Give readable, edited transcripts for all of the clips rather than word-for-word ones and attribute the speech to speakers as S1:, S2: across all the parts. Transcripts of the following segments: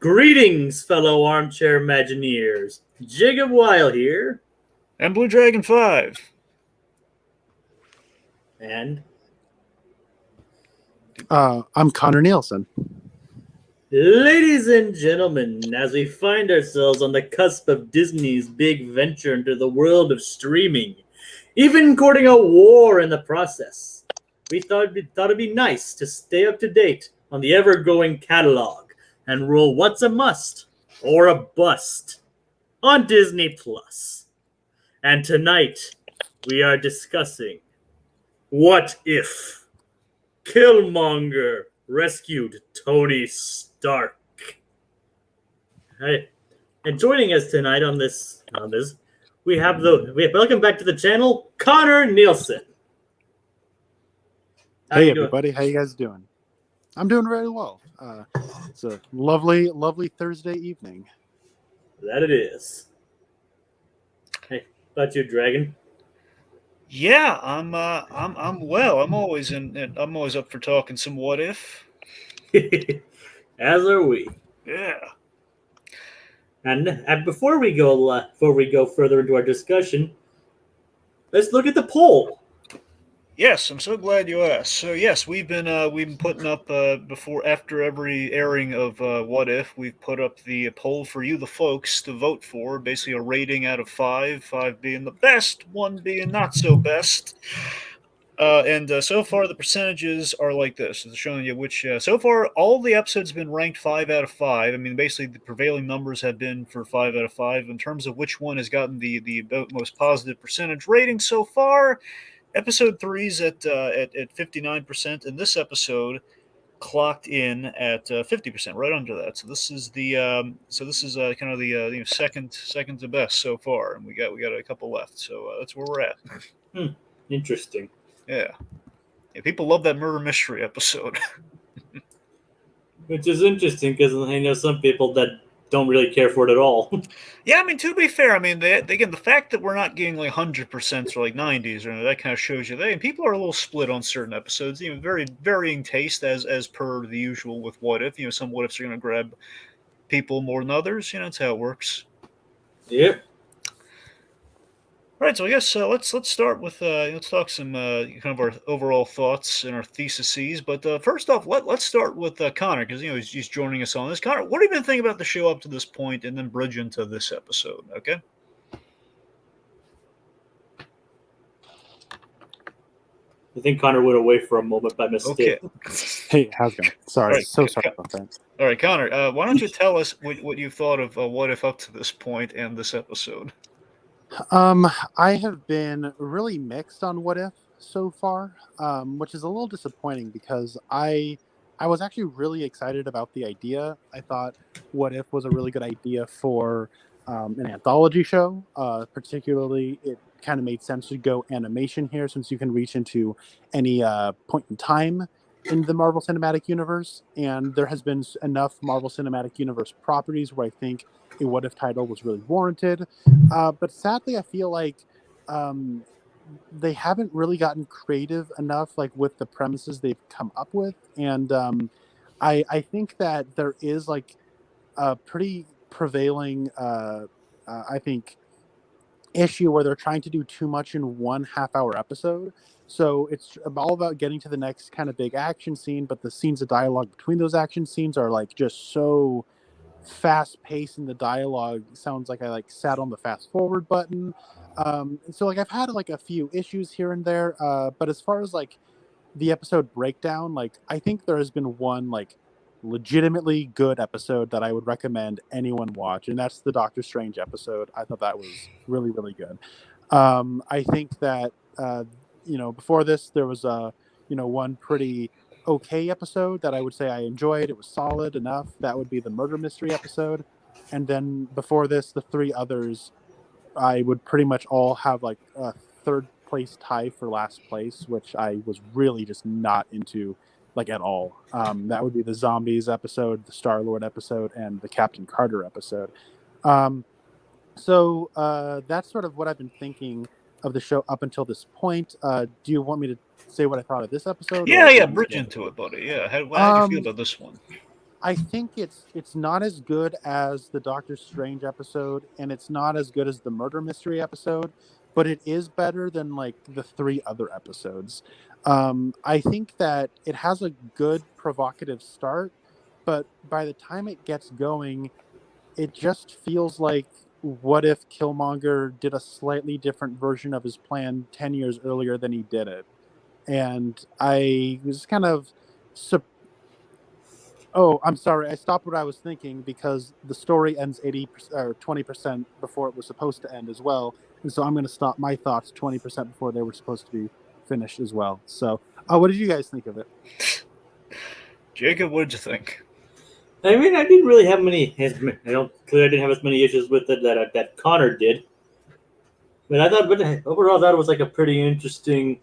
S1: Greetings, fellow armchair Imagineers. Jacob Weil here,
S2: And Blue Dragon 5.
S1: and
S3: I'm Connor Nielson.
S1: ladies and gentlemen, as we find ourselves on the cusp of Disney's big venture into the world of streaming, even courting a war in the process, we thought it'd be nice to stay up to date on the ever-growing catalog and rule what's a must or a bust on Disney Plus. And tonight, we are discussing What If Killmonger rescued Tony Stark. Hey, and joining us tonight on this, we have welcome back to the channel, Connor Nielson.
S3: Hey everybody, how you guys doing? I'm doing very well. It's a lovely Thursday evening.
S1: That it is. Hey, about you, Dragon?
S2: Yeah, I'm well. I'm always up for talking some what if.
S1: As are we.
S2: Yeah.
S1: And before we go further into our discussion, let's look at the poll.
S2: Yes, I'm so glad you asked. So yes, we've been putting up after every airing of What If, we've put up the poll for you, the folks, to vote for. Basically, a rating out of 5 being the best, 1 being not so best. And so far, the percentages are like this. It's showing you which. So far, all the episodes have been ranked 5 out of 5. I mean, basically, the prevailing numbers have been for 5 out of 5. In terms of which one has gotten the most positive percentage rating so far, Episode 3's at 59%, and this episode clocked in at 50%, right under that. So this is the kind of the second to best so far, and we got a couple left. So that's where we're at.
S1: Interesting.
S2: Yeah, people love that murder mystery episode.
S1: Which is interesting because I know some people that don't really care for it at all.
S2: Yeah, I mean, to be fair, I mean, again, the fact that we're not getting like 100% or like 90s or that kind of shows you that people are a little split on certain episodes. Very varying taste as per the usual with What If. Some What Ifs are going to grab people more than others. That's how it works.
S1: Yep.
S2: All right, so I guess let's start with let's talk some kind of our overall thoughts and our theses. But first off, let's start with Connor because he's joining us on this. Connor, what have you been thinking about the show up to this point, and then bridge into this episode? Okay.
S1: I think Connor went away for a moment by mistake.
S2: Okay.
S3: Hey, how's it going? Sorry,
S2: right.
S3: sorry about that.
S2: All right, Connor, why don't you tell us what you thought of What If up to this point and this episode?
S3: I have been really mixed on What If so far, which is a little disappointing because I was actually really excited about the idea. I thought What If was a really good idea for an anthology show. Particularly, it kind of made sense to go animation here since you can reach into any point in time in the Marvel Cinematic Universe, and there has been enough Marvel Cinematic Universe properties where I think a What If title was really warranted. But sadly, I feel like they haven't really gotten creative enough, like with the premises they've come up with, and I think that there is like a pretty prevailing, I think, issue where they're trying to do too much in one half-hour episode. So it's all about getting to the next kind of big action scene, but the scenes of dialogue between those action scenes are like just so fast paced, and the dialogue sounds like I like sat on the fast forward button. So like I've had like a few issues here and there, but as far as like the episode breakdown, like I think there has been one like legitimately good episode that I would recommend anyone watch, and that's the Doctor Strange episode. I thought that was really good. I think that before this there was one pretty okay episode that I would say I enjoyed. It was solid enough. That would be the murder mystery episode. And then before this, the 3 others, I would pretty much all have like a third place tie for last place, which I was really just not into like at all. That would be the Zombies episode, the Star-Lord episode, and the Captain Carter episode. So that's sort of what I've been thinking of the show up until this point. Do you want me to say what I thought of this episode?
S2: Yeah, bridge into it, buddy. Yeah, how do you feel about this one?
S3: I think it's not as good as the Doctor Strange episode, and it's not as good as the murder mystery episode, but it is better than like the 3 other episodes. I think that it has a good provocative start, but by the time it gets going, it just feels like what if Killmonger did a slightly different version of his plan 10 years earlier than he did it. And I was kind of Oh, I'm sorry. I stopped what I was thinking because the story ends 80% or 20% before it was supposed to end as well. And so I'm going to stop my thoughts 20% before they were supposed to be finished as well. So, what did you guys think of it?
S2: Jacob, what did you think?
S1: I mean, I didn't really have many. Clearly, I didn't have as many issues with it that Connor did. But I thought, but overall, that was like a pretty interesting,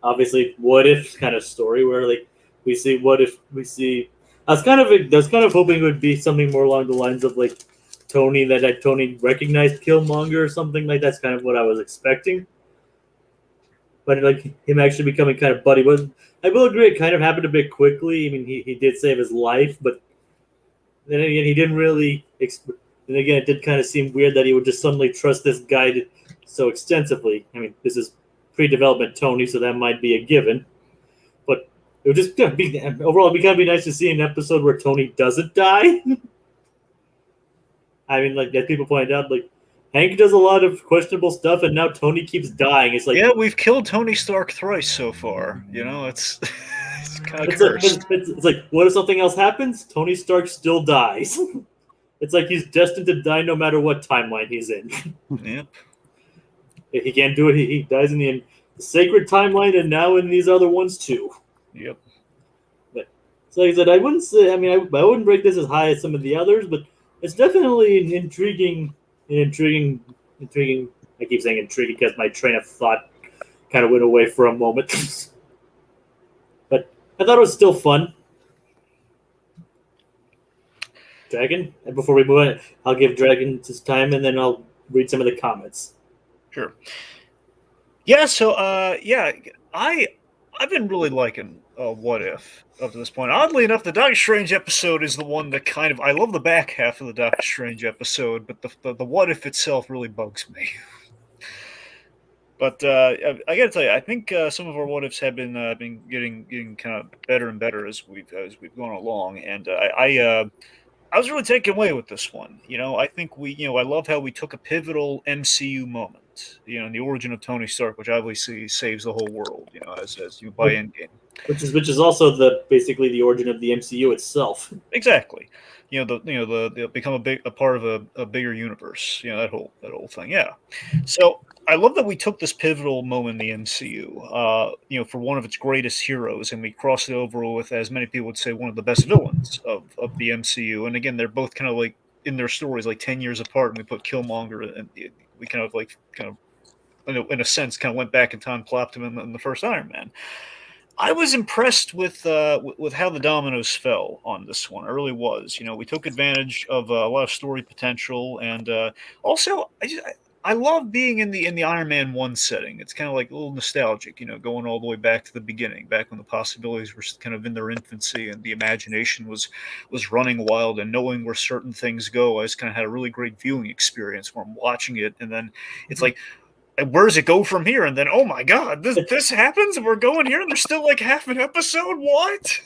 S1: obviously, what if kind of story where like we see what if we see. I was kind of hoping it would be something more along the lines of like Tony recognized Killmonger or something like that's kind of what I was expecting. But like him actually becoming kind of buddy was. I will agree, it kind of happened a bit quickly. I mean, he did save his life, but then again, he didn't really. And again, it did kind of seem weird that he would just suddenly trust this guy so extensively. I mean, this is pre-development Tony, so that might be a given. But it would just be overall, it'd be kind of be nice to see an episode where Tony doesn't die. I mean, like as people pointed out, like Hank does a lot of questionable stuff, and now Tony keeps dying. It's like
S2: Yeah, we've killed Tony Stark thrice so far. You know, it's it's kind of
S1: it's like,
S2: cursed.
S1: it's like what if something else happens? Tony Stark still dies. It's like he's destined to die no matter what timeline he's in.
S2: Yep.
S1: He can't do it. He dies in the sacred timeline, and now in these other ones too.
S2: Yep.
S1: But so like I said, I wouldn't say. I mean, I wouldn't rate this as high as some of the others, but it's definitely an intriguing. I keep saying intriguing because my train of thought kind of went away for a moment. But I thought it was still fun. Dragon. And before we move on, I'll give Dragon his time, and then I'll read some of the comments.
S2: Sure. Yeah. So, yeah, I've been really liking What If up to this point. Oddly enough, the Doctor Strange episode is the one that kind of I love the back half of the Doctor Strange episode, but the What If itself really bugs me. But I got to tell you, I think some of our what ifs have been getting kind of better and better as we've gone along, and I was really taken away with this one. You know, I think I love how we took a pivotal MCU moment, you know, in the origin of Tony Stark, which obviously saves the whole world, you know, as you buy Endgame.
S1: Which is also basically the origin of the MCU itself.
S2: Exactly. The become a part of a bigger universe. You know, that whole thing. Yeah. So I love that we took this pivotal moment in the MCU, for one of its greatest heroes, and we crossed it over with, as many people would say, one of the best villains of the MCU. And again, they're both kind of like in their stories like 10 years apart, and we put Killmonger, and we kind of in a sense kind of went back in time, plopped him in the first Iron Man. I was impressed with how the dominoes fell on this one. I really was. You know, we took advantage of a lot of story potential, and also I love being in the Iron Man 1 setting. It's kind of like a little nostalgic, you know, going all the way back to the beginning, back when the possibilities were kind of in their infancy and the imagination was running wild, and knowing where certain things go. I just kind of had a really great viewing experience where I'm watching it, and then it's like, where does it go from here? And then, oh my god, this happens, and we're going here, and there's still like half an episode. What?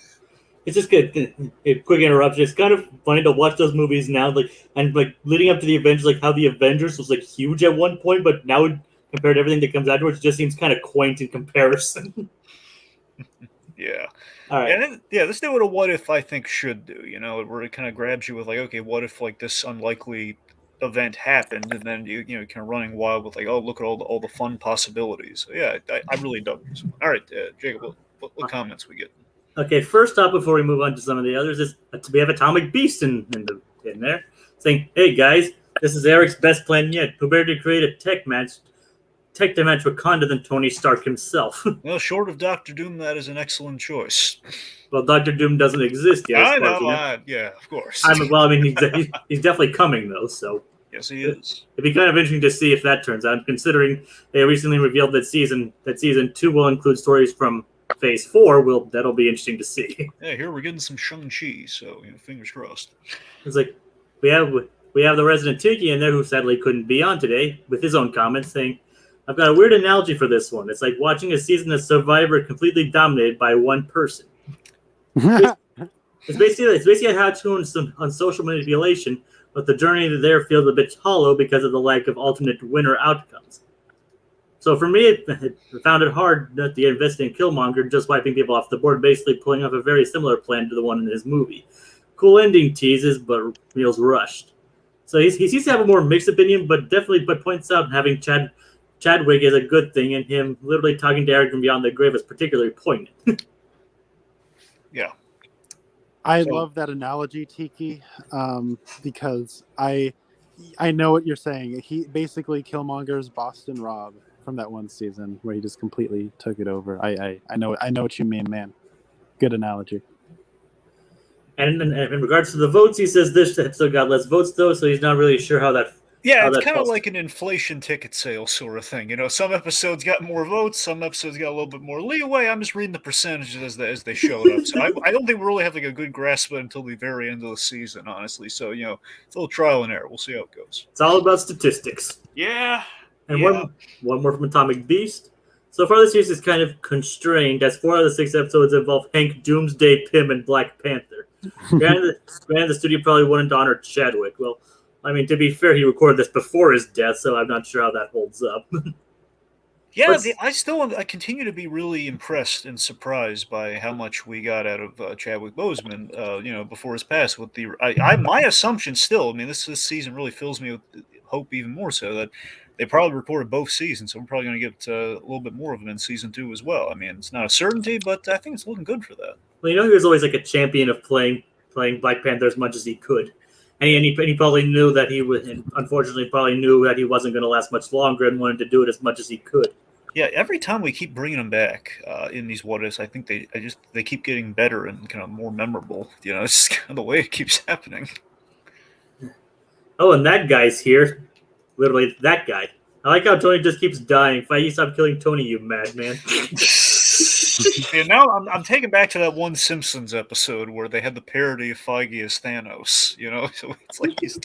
S1: It's just good. A quick interruption. It's kind of funny to watch those movies now, like leading up to the Avengers, like how the Avengers was like huge at one point, but now compared to everything that comes afterwards, it just seems kind of quaint in comparison.
S2: Yeah.
S1: All right.
S2: And then, yeah, this new what a what if I think should do, you know, where it kind of grabs you with like, okay, what if like this unlikely event happened, and then you kind of running wild with like, oh, look at all the fun possibilities. So, yeah, I really dug this one. All right, Jacob, what comments we get?
S1: Okay, first up, before we move on to some of the others, is we have Atomic Beast in there saying, "Hey guys, this is Eric's best plan yet. Who better to create a tech to match Wakanda than Tony Stark himself?"
S2: Well, short of Doctor Doom, that is an excellent choice.
S1: Well, Doctor Doom doesn't exist yet.
S2: I know. Yeah, of course.
S1: He's definitely coming though. So
S2: yes, he is.
S1: It'd be kind of interesting to see if that turns out. Considering they recently revealed that season 2 will include stories from Phase 4, that'll be interesting to see.
S2: Yeah, here we're getting some Shang-Chi, so fingers crossed.
S1: It's like we have the resident Tiki in there who sadly couldn't be on today with his own comments saying, "I've got a weird analogy for this one. It's like watching a season of Survivor completely dominated by one person. It's basically how to on social manipulation, but the journey there feels a bit hollow because of the lack of alternate winner outcomes. So for me, I found it hard not to get invested in Killmonger just wiping people off the board, basically pulling off a very similar plan to the one in his movie. Cool ending teases, but feels rushed. So he seems to have a more mixed opinion, but points out having Chadwick is a good thing, and him literally talking to Eric from beyond the grave is particularly poignant."
S2: Yeah.
S3: I love that analogy, Tiki, because I know what you're saying. He basically Killmonger's Boston Rob from that one season where he just completely took it over. I know what you mean, man. Good analogy.
S1: And in regards to the votes, he says this episode got less votes though, so he's not really sure how that.
S2: Yeah,
S1: how
S2: it's
S1: that
S2: kind of
S1: falls.
S2: like an inflation ticket sale sort of thing. Some episodes got more votes, some episodes got a little bit more leeway. I'm just reading the percentages as they showed up. So I don't think we really have like a good grasp of it until the very end of the season, honestly. So it's a little trial and error. We'll see how it goes.
S1: It's all about statistics.
S2: Yeah.
S1: And one more from Atomic Beast. So far, the series is kind of constrained, as 4 out of the 6 episodes involve Hank, Doomsday, Pym, and Black Panther. Granted, the studio probably wouldn't honor Chadwick. Well, I mean, to be fair, he recorded this before his death, so I'm not sure how that holds up.
S2: Yeah, I continue to be really impressed and surprised by how much we got out of Chadwick Boseman, before his pass. With my assumption still, I mean, this season really fills me with hope even more so that they probably recorded both seasons, so we're probably going to get a little bit more of them in season 2 as well. I mean, it's not a certainty, but I think it's looking good for that.
S1: Well, he was always like a champion of playing Black Panther as much as he could. And he probably knew that he would, and unfortunately, probably knew that he wasn't going to last much longer and wanted to do it as much as he could.
S2: Yeah, every time we keep bringing them back in these what ifs, I think they keep getting better and kind of more memorable. It's just kind of the way it keeps happening.
S1: Oh, and that guy's here. Literally, that guy. I like how Tony just keeps dying. Feige, stop killing Tony, you madman.
S2: Yeah, now I'm taken back to that one Simpsons episode where they had the parody of Feige as Thanos. So it's like he's.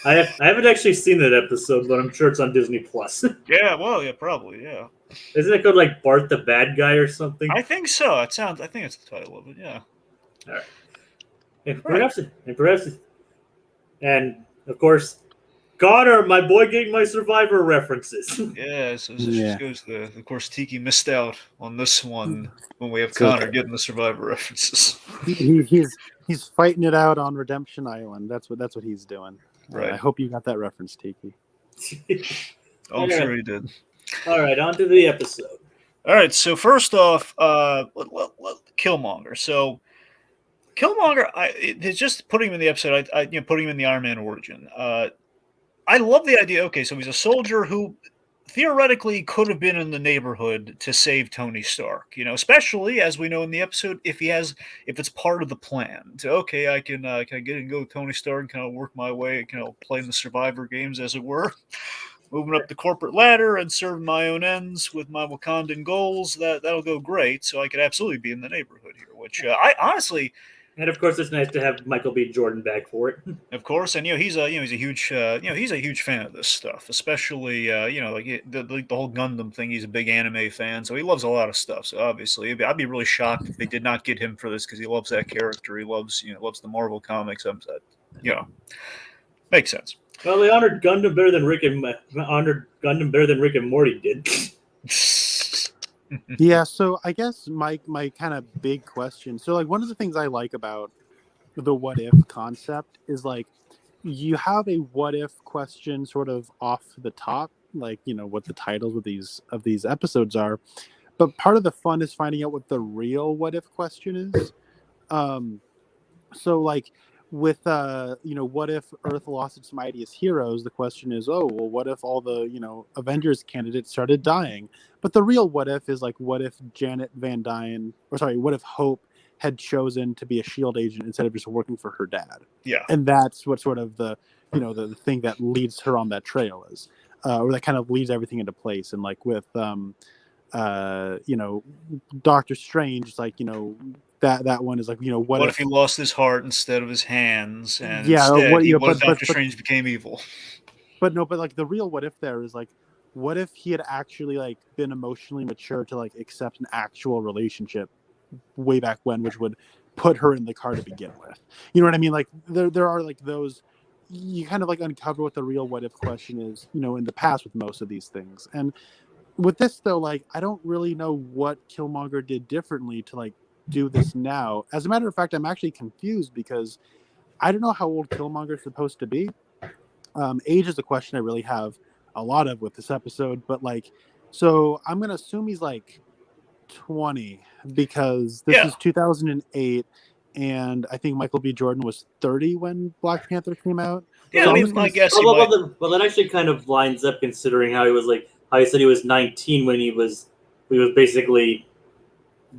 S1: I haven't actually seen that episode, but I'm sure it's on Disney Plus.
S2: Yeah, well, yeah, probably, yeah.
S1: Isn't it called like Bart the Bad Guy or something?
S2: I think so. I think it's the title of it. Yeah.
S1: All right. And of course, Connor, my boy, getting my Survivor references.
S2: Yeah, so this just goes to of course, Tiki missed out on this one when we have Connor getting the Survivor references.
S3: He's fighting it out on Redemption Island. That's what he's doing.
S2: Right.
S3: I hope you got that reference, Tiki.
S2: I'm sure he did.
S1: All right, on to the episode.
S2: All right, so first off, Killmonger. So Killmonger, it's just putting him in the episode. Putting him in the Iron Man origin. I love the idea. Okay, so he's a soldier who theoretically could have been in the neighborhood to save Tony Stark. Especially as we know in the episode, if it's part of the plan. So okay, I can get and go with Tony Stark and kind of work my way, playing the Survivor games as it were, moving up the corporate ladder and serving my own ends with my Wakandan goals. That'll go great. So I could absolutely be in the neighborhood here, which I honestly.
S1: And of course, it's nice to have Michael B. Jordan back for it.
S2: Of course, and he's a huge he's a huge fan of this stuff, especially like the whole Gundam thing. He's a big anime fan, so he loves a lot of stuff. So obviously, I'd be really shocked if they did not get him for this because he loves that character. He loves the Marvel comics. Makes sense.
S1: Well, they honored Gundam better than Rick and Morty did.
S3: Yeah, so I guess my kind of big question. So like one of the things I like about the what if concept is like you have a what if question sort of off the top, like what the titles of these episodes are, but part of the fun is finding out what the real what if question is. So like with what if Earth lost its mightiest heroes? The question is, oh well, what if all the Avengers candidates started dying? But the real what if is like, what if Janet Van Dyne, what if Hope had chosen to be a SHIELD agent instead of just working for her dad?
S2: Yeah,
S3: and that's what sort of the the thing that leads her on that trail is, or that kind of leads everything into place. And like with Doctor Strange, like, that one is like,
S2: What if he lost his heart instead of his hands, and
S3: yeah,
S2: instead,
S3: what
S2: what if
S3: but
S2: Doctor Strange became evil?
S3: but no, but like the real what if there is like, what if he had actually like been emotionally mature to like accept an actual relationship way back when, which would put her in the car to begin with. You know what I mean? Like there are like those, you kind of like uncover what the real what if question is, in the past with most of these things. And with this though, like I don't really know what Killmonger did differently to like do this now. As a matter of fact, I'm actually confused because I don't know how old Killmonger is supposed to be. Age is a question I really have a lot of with this episode, but like, so I'm gonna assume he's like 20 because this
S2: Yeah.
S3: is 2008, and I think Michael B. Jordan was 30 when Black Panther came out.
S2: Yeah,
S3: So
S2: I
S3: I'm
S2: mean,
S3: just
S2: my
S3: gonna
S2: guess he
S1: Well,
S2: might.
S1: that actually kind of lines up considering how he was like how he said he was 19 when he was basically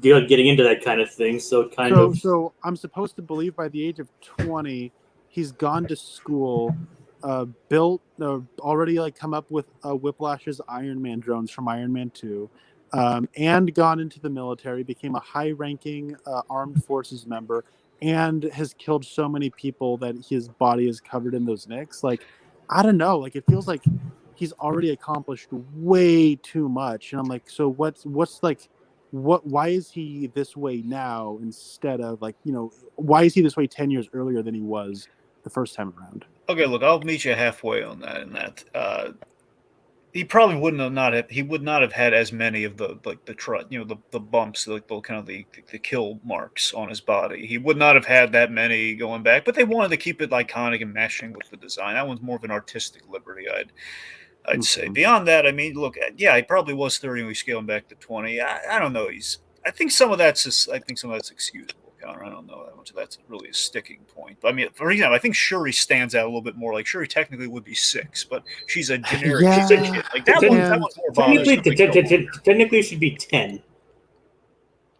S1: getting into that kind of thing. So it kind of
S3: so I'm supposed to believe by the age of 20, he's gone to school, built, already like come up with Whiplash's Iron Man drones from Iron Man 2, and gone into the military, became a high-ranking armed forces member, and has killed so many people that his body is covered in those nicks. Like, I don't know. Like, it feels like he's already accomplished way too much, and I'm like, so what's like why is he this way now instead of like, why is he this way 10 years earlier than he was the first time around?
S2: Okay, look, I'll meet you halfway on that. In that, he probably wouldn't have not have, he would not have had as many of the like the bumps, like the kind of the kill marks on his body. He would not have had that many going back, but they wanted to keep it iconic and meshing with the design. That one's more of an artistic liberty, I'd say. Beyond that, I mean, look, yeah, he probably was 30 when we scale him back to 20. I don't know. I think some of that's excusable. Connor. I don't know how much of that's really a sticking point. But I mean, for example, I think Shuri stands out a little bit more. Like Shuri technically would be 6, but she's a generic. She's a kid. Like that one's more bothersome.
S1: technically should be 10.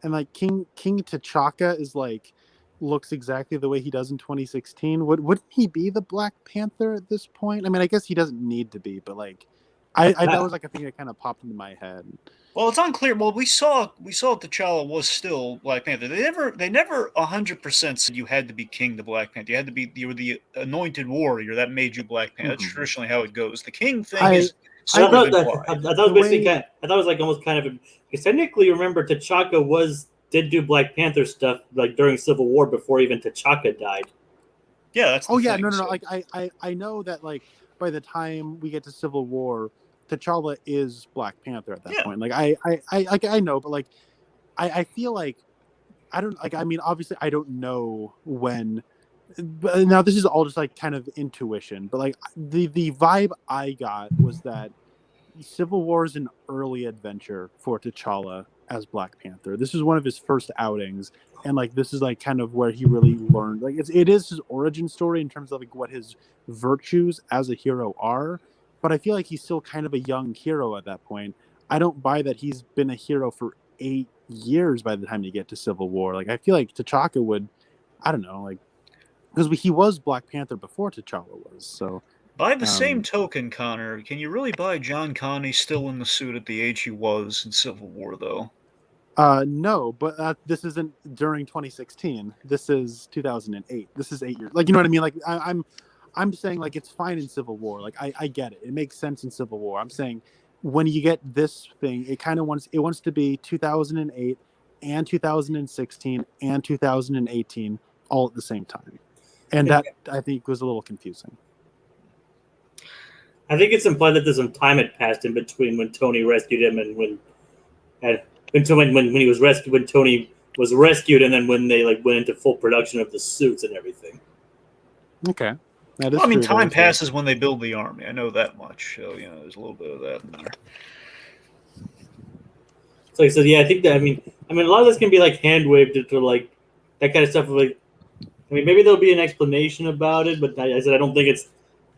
S3: And like King T'Chaka is like looks exactly the way he does in 2016. Wouldn't he be the Black Panther at this point? I mean, I guess he doesn't need to be, but like I that was like a thing that kind of popped into my head.
S2: Well, it's unclear. Well, we saw T'Challa was still Black Panther. They never 100% said you had to be king to Black Panther. You were the anointed warrior that made you Black Panther. That's traditionally how it goes. The king thing is
S1: I
S2: sort
S1: thought
S2: of
S1: that
S2: implied.
S1: I thought it was basically I thought it was like almost kind of because technically remember T'Chaka did do Black Panther stuff like during Civil War before even T'Chaka died.
S2: Yeah, that's the thing.
S3: No. Like I know that like by the time we get to Civil War, T'Challa is Black Panther at that point. Like I know, but like I feel like I don't like. I mean, obviously, I don't know when. But now this is all just like kind of intuition, but like the vibe I got was that Civil War is an early adventure for T'Challa as Black Panther. This is one of his first outings, and like this is like kind of where he really learned. Like it is his origin story in terms of like what his virtues as a hero are. But I feel like he's still kind of a young hero at that point. I don't buy that he's been a hero for 8 years by the time you get to Civil War. Like I feel like T'Chaka would, I don't know, like because he was Black Panther before T'Challa was. So
S2: by the same token, Connor, can you really buy John Connie still in the suit at the age he was in Civil War, though?
S3: No, but this isn't during 2016. This is 2008. This is 8 years. Like, you know what I mean? Like, I'm saying like it's fine in Civil War. Like, I get it. It makes sense in Civil War. I'm saying when you get this thing, it kind of wants to be 2008 and 2016 and 2018 all at the same time, and that I think was a little confusing.
S1: I think it's implied that there's some time had passed in between when Tony rescued him and when he was rescued, when Tony was rescued, and then when they like went into full production of the suits and everything.
S3: Okay.
S2: Well, I mean, time passes when they build the army. I know that much. So there's a little bit of that in there.
S1: So I said, yeah, I think that. I mean, a lot of this can be like hand waved to like that kind of stuff. Like, I mean, maybe there'll be an explanation about it, but I said I don't think it's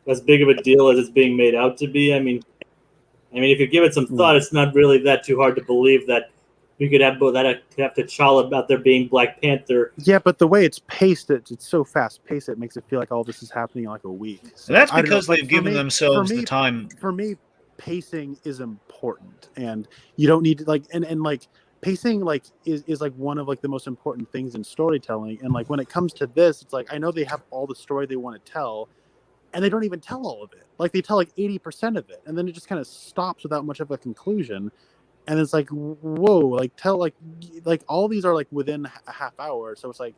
S1: as big of a deal as it's being made out to be. I mean, if you give it some thought, it's not really that too hard to believe that we could have T'Challa out there being Black Panther.
S3: Yeah, but the way it's paced, it's so fast paced, it makes it feel like all this is happening in like a week.
S2: So that's because they've given themselves the time.
S3: For me, pacing is important, and you don't need to like and like pacing like is like one of like the most important things in storytelling. And like when it comes to this, it's like I know they have all the story they want to tell, and they don't even tell all of it. Like they tell like 80% of it, and then it just kind of stops without much of a conclusion. And it's like, whoa, like tell like all these are like within a half hour. So it's like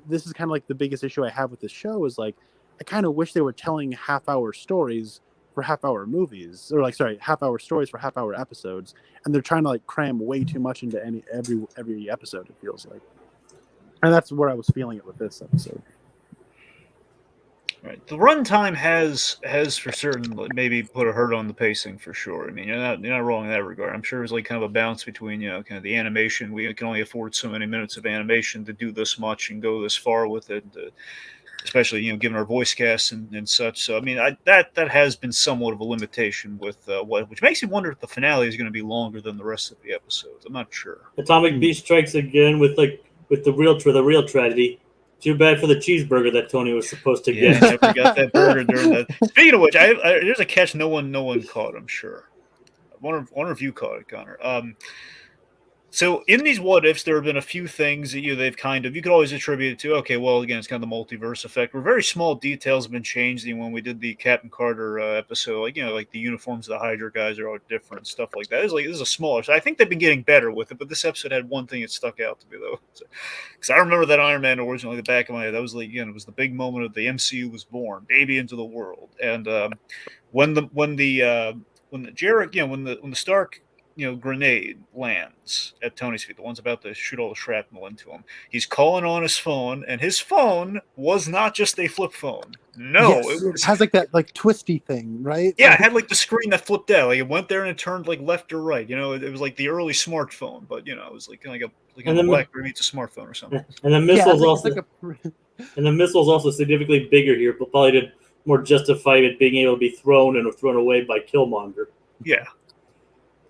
S3: this is kind of like the biggest issue I have with this show is like I kind of wish they were telling half-hour stories for half-hour movies, or like sorry, half-hour stories for half-hour episodes, and they're trying to like cram way too much into every episode, it feels like. And that's where I was feeling it with this episode.
S2: Right. The runtime has for certain maybe put a hurt on the pacing for sure. I mean, you're not wrong in that regard. I'm sure it's like kind of a balance between kind of the animation. We can only afford so many minutes of animation to do this much and go this far with it, especially given our voice casts and such. So I mean, that has been somewhat of a limitation with which makes me wonder if the finale is going to be longer than the rest of the episodes. I'm not sure.
S1: Atomic Beast strikes again with the real tragedy. Too bad for the cheeseburger that Tony was supposed to
S2: Yeah,
S1: get.
S2: I never got that burger during that. Speaking of which, there's a catch no one caught. I'm sure. I wonder if you caught it, Connor. So in these what ifs, there have been a few things that they've kind of you could always attribute it to. Okay, well again, it's kind of the multiverse effect, where very small details have been changed. When we did the Captain Carter episode, like the uniforms of the Hydra guys are all different, stuff like that. This is a smaller. So I think they've been getting better with it, but this episode had one thing that stuck out to me though, because I remember that Iron Man originally, the back of my head, that was like it was the big moment of the MCU was born, baby into the world, and when the Jarek, when the Stark grenade lands at Tony's feet, the one's about to shoot all the shrapnel into him. He's calling on his phone, and his phone was not just a flip phone. No,
S3: yes, it has like that like twisty thing, right?
S2: Yeah, it had like the screen that flipped out. Like it went there and it turned like left or right. It was like the early smartphone, but it was like a BlackBerry meets a smartphone or something.
S1: And the missile's
S3: like
S1: and the missile's also significantly bigger here, but probably to more justify it being able to be thrown away by Killmonger.
S2: Yeah.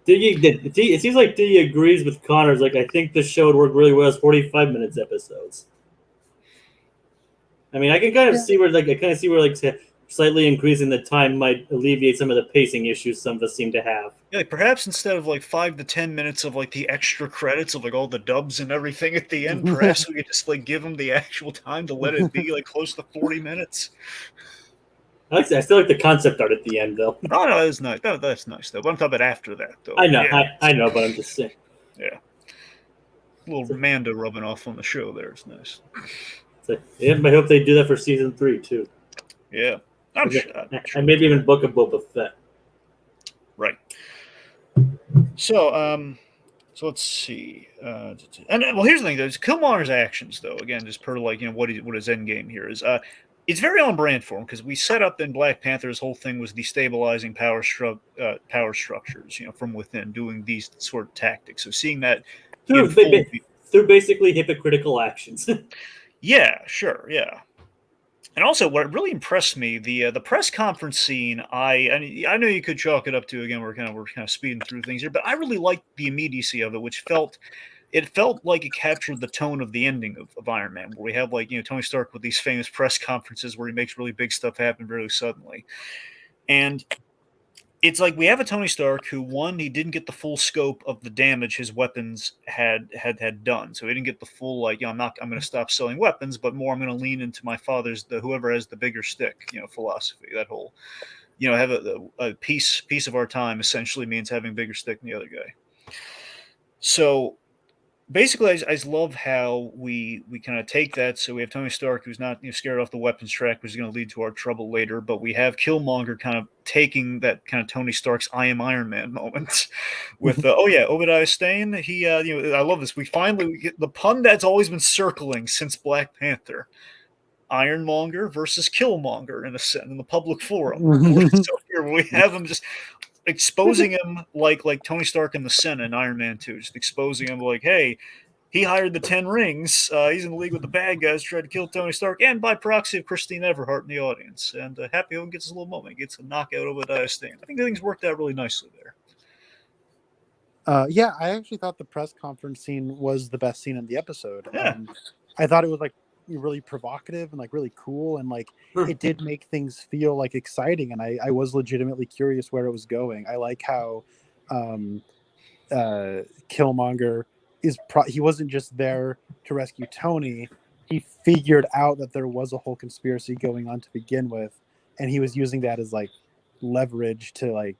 S1: It seems like D agrees with Connor's. Like, I think this show would work really well as 45 minutes episodes. I mean, I can kind of see where slightly increasing the time might alleviate some of the pacing issues some of us seem to have.
S2: Yeah, like perhaps instead of like 5 to 10 minutes of like the extra credits of like all the dubs and everything at the end, perhaps we could just like give them the actual time to let it be like close to 40 minutes.
S1: I still like the concept art at the end, though.
S2: Oh, no, that's nice. That's nice, though. But I'm talking about after that, though.
S1: I know,
S2: yeah.
S1: I know, but I'm just saying.
S2: Yeah. A little Mando rubbing off on the show there is nice.
S1: Yeah, I hope they do that for season 3, too.
S2: Yeah. I'm sure.
S1: And maybe even Book of Boba Fett.
S2: Right. So let's see. And well, here's the thing, though. Killmonger's actions, though, again, just per like what his end game here is. It's very on brand for him because we set up in Black Panther his whole thing was destabilizing power structures, from within, doing these sort of tactics. So seeing that
S1: through basically hypocritical actions.
S2: Yeah, sure, yeah. And also, what really impressed me, the press conference scene. I know you could chalk it up to, again, we're kind of speeding through things here, but I really liked the immediacy of it, which felt like it captured the tone of the ending of Iron Man, where we have like Tony Stark with these famous press conferences where he makes really big stuff happen really suddenly, and it's like we have a Tony Stark who, one, he didn't get the full scope of the damage his weapons had done, so he didn't get the full I'm going to stop selling weapons, but more I'm going to lean into my father's whoever has the bigger stick philosophy. That whole have a piece of our time essentially means having a bigger stick than the other guy. So basically, I just love how we kind of take that. So we have Tony Stark, who's not scared off the weapons track, which is going to lead to our trouble later. But we have Killmonger kind of taking that kind of Tony Stark's "I am Iron Man" moment with, Obadiah Stane. He, I love this. We finally get the pun that's always been circling since Black Panther: Ironmonger versus Killmonger in the public forum. So here we have him just exposing him like Tony Stark in the Senate in Iron Man 2, just exposing him like, hey, he hired the 10 rings. He's in the league with the bad guys, tried to kill Tony Stark, and by proxy of Christine Everhart in the audience. And Happy Hogan gets his little moment, gets a knockout over Obadiah Stane. I think things worked out really nicely there.
S3: Yeah, I actually thought the press conference scene was the best scene in the episode.
S2: Yeah.
S3: I thought it was like really provocative and like really cool, and like it did make things feel like exciting, and I was legitimately curious where it was going. I like how um Killmonger he wasn't just there to rescue Tony. He figured out that there was a whole conspiracy going on to begin with, and he was using that as like leverage to like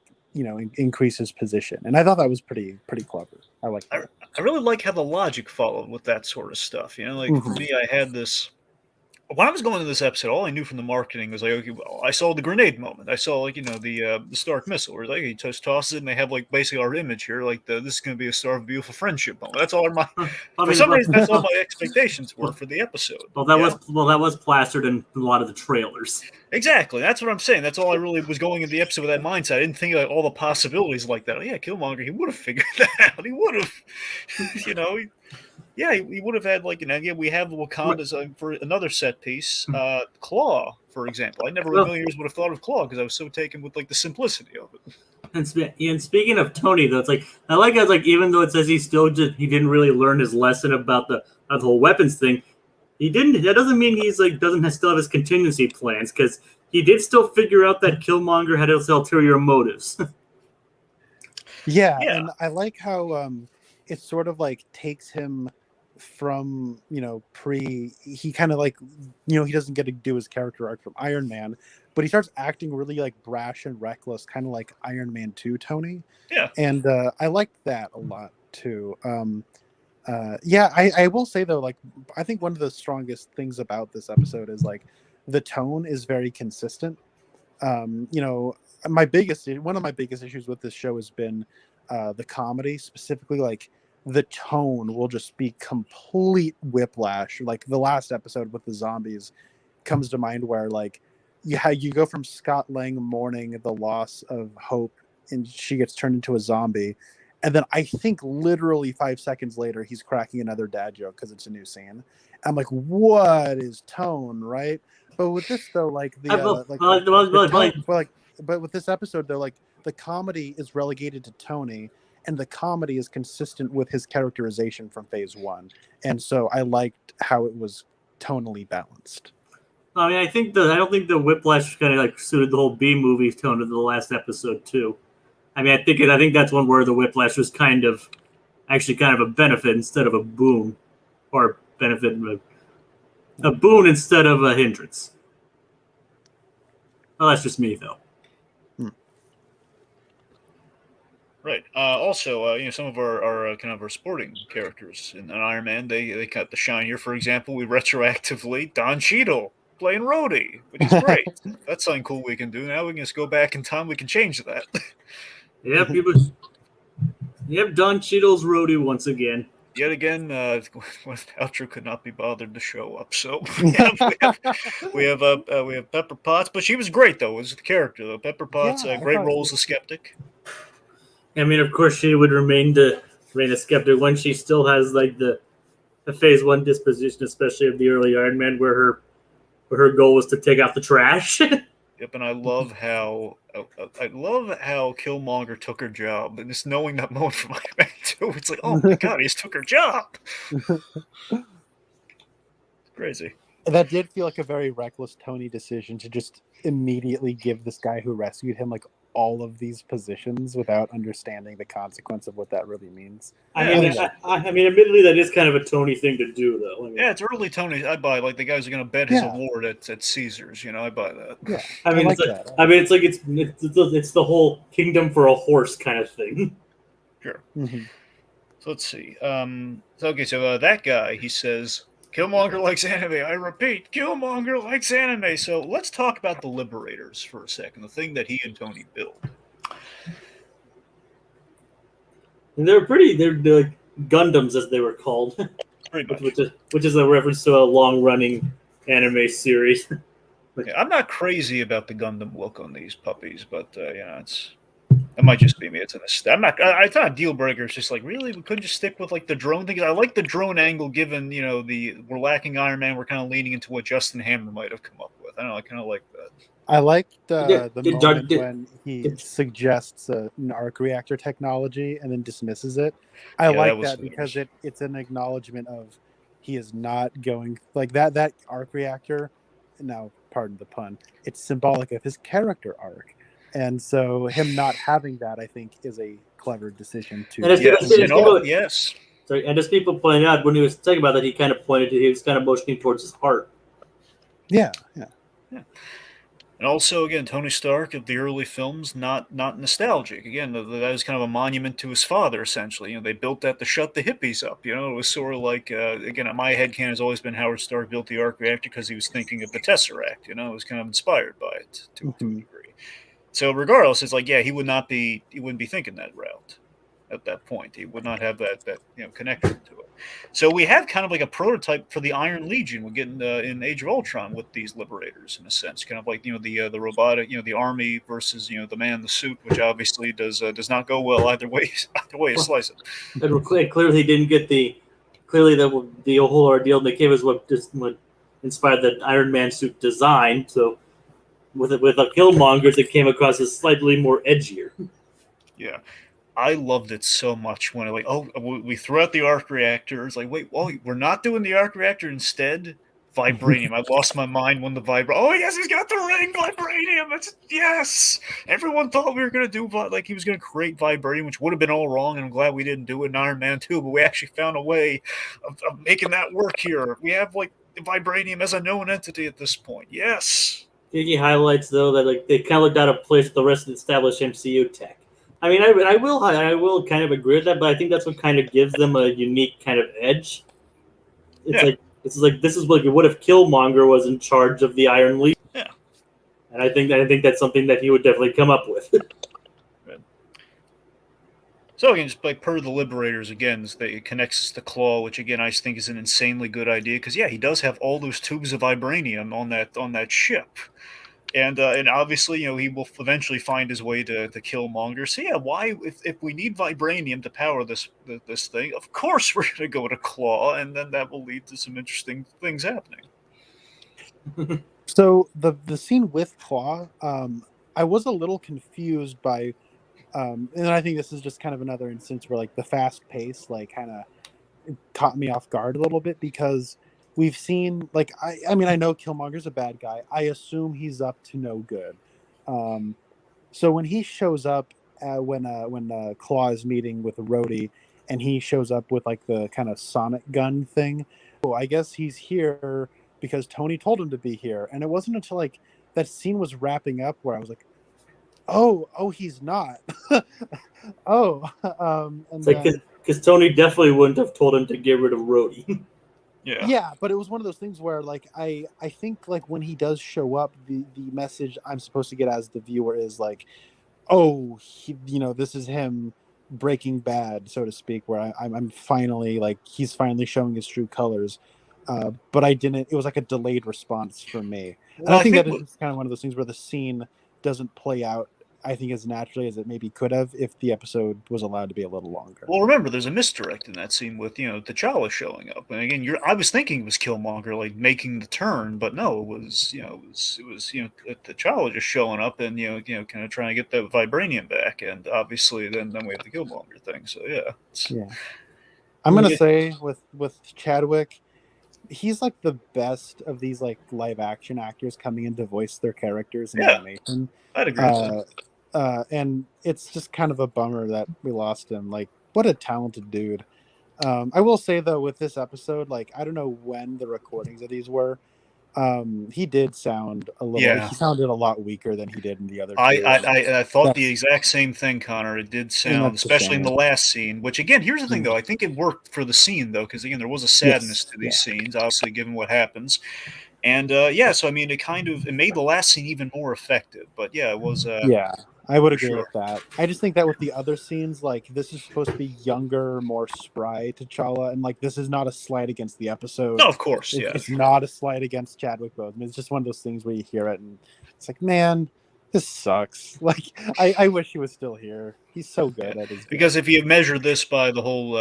S3: increase his position. And I thought that was pretty clever. I like that.
S2: I really like how the logic followed with that sort of stuff. Like for me, I had this. When I was going to this episode, all I knew from the marketing was like, okay, well, I saw the grenade moment. I saw like the Stark missile, where like he just tosses it, and they have like basically our image here, like this is going to be a Star of Beautiful Friendship moment. That's all for some reason that's all my expectations were for the episode.
S1: Well, that was plastered in a lot of the trailers.
S2: Exactly, that's what I'm saying. That's all I really was going into the episode with that mindset. I didn't think of all the possibilities like that. Oh, yeah, Killmonger, he would have figured that out. He would have, Yeah, he would have had again, we have Wakanda's for another set piece, Claw, for example. I never in a million years would have thought of Claw because I was so taken with the simplicity of it.
S1: And speaking of Tony, though, it's like I like how it's like even though it says he didn't really learn his lesson about the whole weapons thing, he didn't. That doesn't mean he's still have his contingency plans, because he did still figure out that Killmonger had his ulterior motives.
S3: Yeah, and I like how it sort of takes him from he kind of he doesn't get to do his character arc from Iron Man, but he starts acting really brash and reckless, kind of like Iron Man 2 Tony.
S2: Yeah,
S3: and I liked that a lot too. I will say though, I think one of the strongest things about this episode is the tone is very consistent. One of my biggest issues with this show has been the comedy, specifically the tone will just be complete whiplash. Like the last episode with the zombies comes to mind, where you go from Scott Lang mourning the loss of Hope and she gets turned into a zombie, and then I think literally 5 seconds later he's cracking another dad joke because it's a new scene. I'm like, what is tone, right? But with this though, but with this episode though, the comedy is relegated to Tony, and the comedy is consistent with his characterization from phase 1. And so I liked how it was tonally balanced.
S1: I mean, I don't think the whiplash kind of suited the whole B movie tone of the last episode too. I mean, I think that's one where the whiplash was kind of a benefit instead of a boon, or a boon instead of a hindrance. Well, that's just me though.
S2: Right. Also, some of our kind of our sporting characters in Iron Man, they got the shine here. For example, we retroactively Don Cheadle playing Rhodey, which is great. That's something cool we can do. Now we can just go back in time. We can change that.
S1: Yep, Don Cheadle's Rhodey once again.
S2: Yet again, Outro could not be bothered to show up, so we have Pepper Potts, but she was great though. Was the character though? Pepper Potts, great role as a skeptic.
S1: I mean, of course, she would remain a skeptic when she still has the phase 1 disposition, especially of the early Iron Man, where her goal was to take out the trash.
S2: Yep, and I love how Killmonger took her job, and just knowing that moment from Iron Man 2, it's like, oh my god, he just took her job. It's crazy.
S3: That did feel like a very reckless Tony decision to just immediately give this guy who rescued him all of these positions without understanding the consequence of what that really means.
S1: I mean, admittedly, that is kind of a Tony thing to do, though. I mean,
S2: yeah, it's early Tony. I buy the guys are going to bet his award at Caesars. I buy that.
S3: Yeah,
S1: I mean, it's the whole kingdom for a horse kind of thing.
S2: Sure. Mm-hmm. So let's see. So that guy, he says, Killmonger likes anime. I repeat, Killmonger likes anime. So let's talk about the Liberators for a second, the thing that he and Tony built.
S1: And they're like Gundams, as they were called, which is a reference to a long-running anime series.
S2: I'm not crazy about the Gundam look on these puppies, but it might just be me. It's it's not a deal breaker. It's just really, we couldn't just stick with the drone thing. I like the drone angle, given we're lacking Iron Man. We're kind of leaning into what Justin Hammer might have come up with. I don't know. I kind of like that.
S3: I liked the moment when he suggests an arc reactor technology and then dismisses it. I like that because it's an acknowledgement of he is not going like that arc reactor. Now, pardon the pun. It's symbolic of his character arc, and so him not having that, I think, is a clever decision to.
S1: And as,
S2: Yes,
S1: as
S2: and
S1: people,
S2: yes.
S1: sorry, and as people pointed out when he was talking about that, he kind of pointed to he was kind of motioning towards his heart.
S3: Yeah.
S2: And also, again, Tony Stark of the early films, not nostalgic. Again, that was kind of a monument to his father, essentially. They built that to shut the hippies up. It was sort of like, again, my headcanon has always been Howard Stark built the arc reactor because he was thinking of the Tesseract. It was kind of inspired by it to a degree. So regardless, it's like, yeah, he wouldn't be thinking that route at that point. He would not have that connection to it. So we have kind of like a prototype for the Iron Legion. We're getting in Age of Ultron with these liberators in a sense, kind of like the robotic, the army versus the man in the suit, which obviously does not go well either way. Either way you slice it.
S1: And clearly, he didn't get the whole ordeal in the cave is what inspired the Iron Man suit design. So with a Killmongers, it came across as slightly more edgier.
S2: Yeah. I loved it so much when we threw out the arc reactor. It's like, wait, we're not doing the arc reactor instead. Vibranium. I lost my mind when the Oh yes, he's got the ring, vibranium. Yes. Everyone thought we were gonna do like he was gonna create vibranium, which would have been all wrong. And I'm glad we didn't do it in Iron Man 2, but we actually found a way of making that work here. We have like the vibranium as a known entity at this point. Yes.
S1: He highlights though that like they kind of looked out of place with the rest of the established MCU tech. I mean, I will kind of agree with that, but I think that's what kind of gives them a unique kind of edge. It's like this is like what if Killmonger was in charge of the Iron Legion?
S2: Yeah,
S1: and I think that's something that he would definitely come up with.
S2: Right. So again, just like per the Liberators again, it connects to Claw, which again I think is an insanely good idea because he does have all those tubes of vibranium on that ship. And obviously, he will eventually find his way to Killmonger. So yeah, why if we need vibranium to power this thing, of course we're going to go to Claw, and then that will lead to some interesting things happening.
S3: So the scene with Claw, I was a little confused by, and I think this is just kind of another instance where like the fast pace like kind of caught me off guard a little bit because we've seen like I mean I know Killmonger's a bad guy. I assume he's up to no good. So when he shows up when Claw is meeting with Rhodey and he shows up with like the kind of sonic gun thing, I guess he's here because Tony told him to be here. And it wasn't until like that scene was wrapping up where I was like, oh, he's not. And
S1: it's like because Tony definitely wouldn't have told him to get rid of Rhodey.
S3: Yeah, but it was one of those things where like I think like when he does show up, the message I'm supposed to get as the viewer is like, oh, this is him Breaking Bad, so to speak, where I'm finally like he's finally showing his true colors. But I didn't. It was like a delayed response for me, and I think that is kind of one of those things where the scene doesn't play out, I think, as naturally as it maybe could have if the episode was allowed to be a little longer.
S2: Well, remember, there's a misdirect in that scene with T'Challa showing up, and again, I was thinking it was Killmonger like making the turn, but no, it was T'Challa just showing up and kind of trying to get that vibranium back, and obviously then we have the Killmonger thing. So yeah.
S3: I'm gonna say with Chadwick, he's like the best of these like live action actors coming in to voice their characters in animation.
S2: I'd agree with that.
S3: And it's just kind of a bummer that we lost him. Like, what a talented dude. I will say though, with this episode, like I don't know when the recordings of these were. He did sound a little.
S2: Yeah.
S3: He sounded a lot weaker than he did in the other.
S2: I thought the exact same thing, Connor. It did sound, especially in the last scene. Which again, here's the thing, though. I think it worked for the scene, though, because again, there was a sadness to these scenes, obviously, given what happens. And so I mean, it made the last scene even more effective. But yeah, it was.
S3: I would agree with that. I just think that with the other scenes, like this is supposed to be younger, more spry T'Challa, and like this is not a slight against the episode.
S2: No, of course,
S3: it's not a slight against Chadwick Boseman. It's just one of those things where you hear it and it's like, man, this sucks. Like I wish he was still here. He's so good at his job.
S2: Because if you measure this by the whole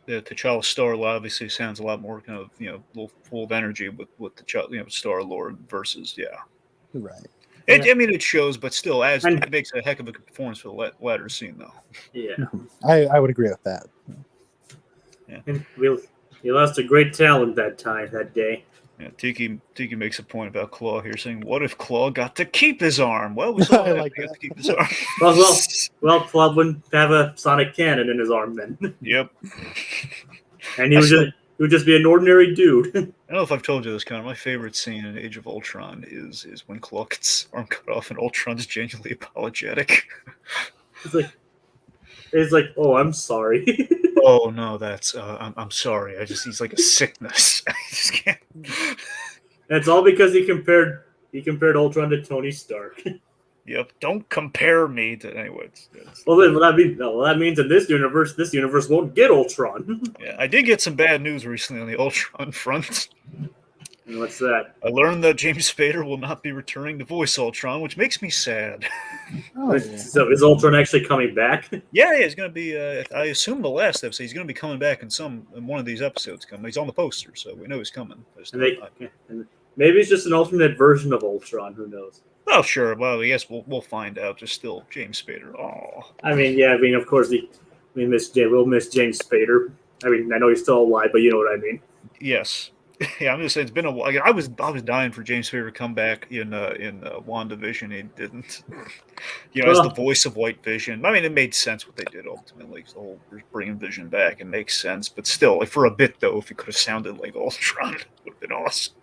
S2: T'Challa Star, obviously sounds a lot more kind of full of energy with T'Challa, Star Lord versus
S3: right.
S2: It shows, but still, it makes a heck of a performance for the latter scene, though.
S1: Yeah,
S3: I would agree with that.
S1: Yeah, and He lost a great talent that day.
S2: Yeah, Tiki makes a point about Claw here, saying, "What if Claw got to keep his arm?" Well, we saw
S3: I
S2: that
S3: like
S2: he got
S3: that.
S2: to keep his arm.
S1: Well, Claude wouldn't have a sonic cannon in his arm then,
S2: Yep.
S1: and he would just be an ordinary dude.
S2: I don't know if I've told you this, Connor. My favorite scene in Age of Ultron is when Claw gets his arm cut off and Ultron's genuinely apologetic.
S1: It's like, oh, I'm sorry.
S2: Oh no, that's I'm sorry. He's like a sickness. I just can't.
S1: And it's all because he compared Ultron to Tony Stark.
S2: Yep. Don't compare me to anyway.
S1: Well, that means in this universe won't get Ultron.
S2: Yeah, I did get some bad news recently on the Ultron front.
S1: And what's that?
S2: I learned that James Spader will not be returning to voice Ultron, which makes me sad.
S3: Oh.
S1: So is Ultron actually coming back?
S2: Yeah, he's going to be. I assume the last episode he's going to be coming back in one of these episodes. He's on the poster, so we know he's coming.
S1: And maybe it's just an alternate version of Ultron. Who knows?
S2: Oh, sure. Well, I guess we'll find out. Just still James Spader. Oh.
S1: I mean, of course, we'll miss James Spader. I mean, I know he's still alive, but you know what I mean.
S2: Yes. Yeah, I'm just saying it's been a while. I was dying for James Spader to come back in WandaVision. He didn't. As the voice of White Vision. I mean, it made sense what they did ultimately. The whole bringing Vision back, it makes sense. But still, like for a bit though, if he could have sounded like Ultron, it would have been awesome.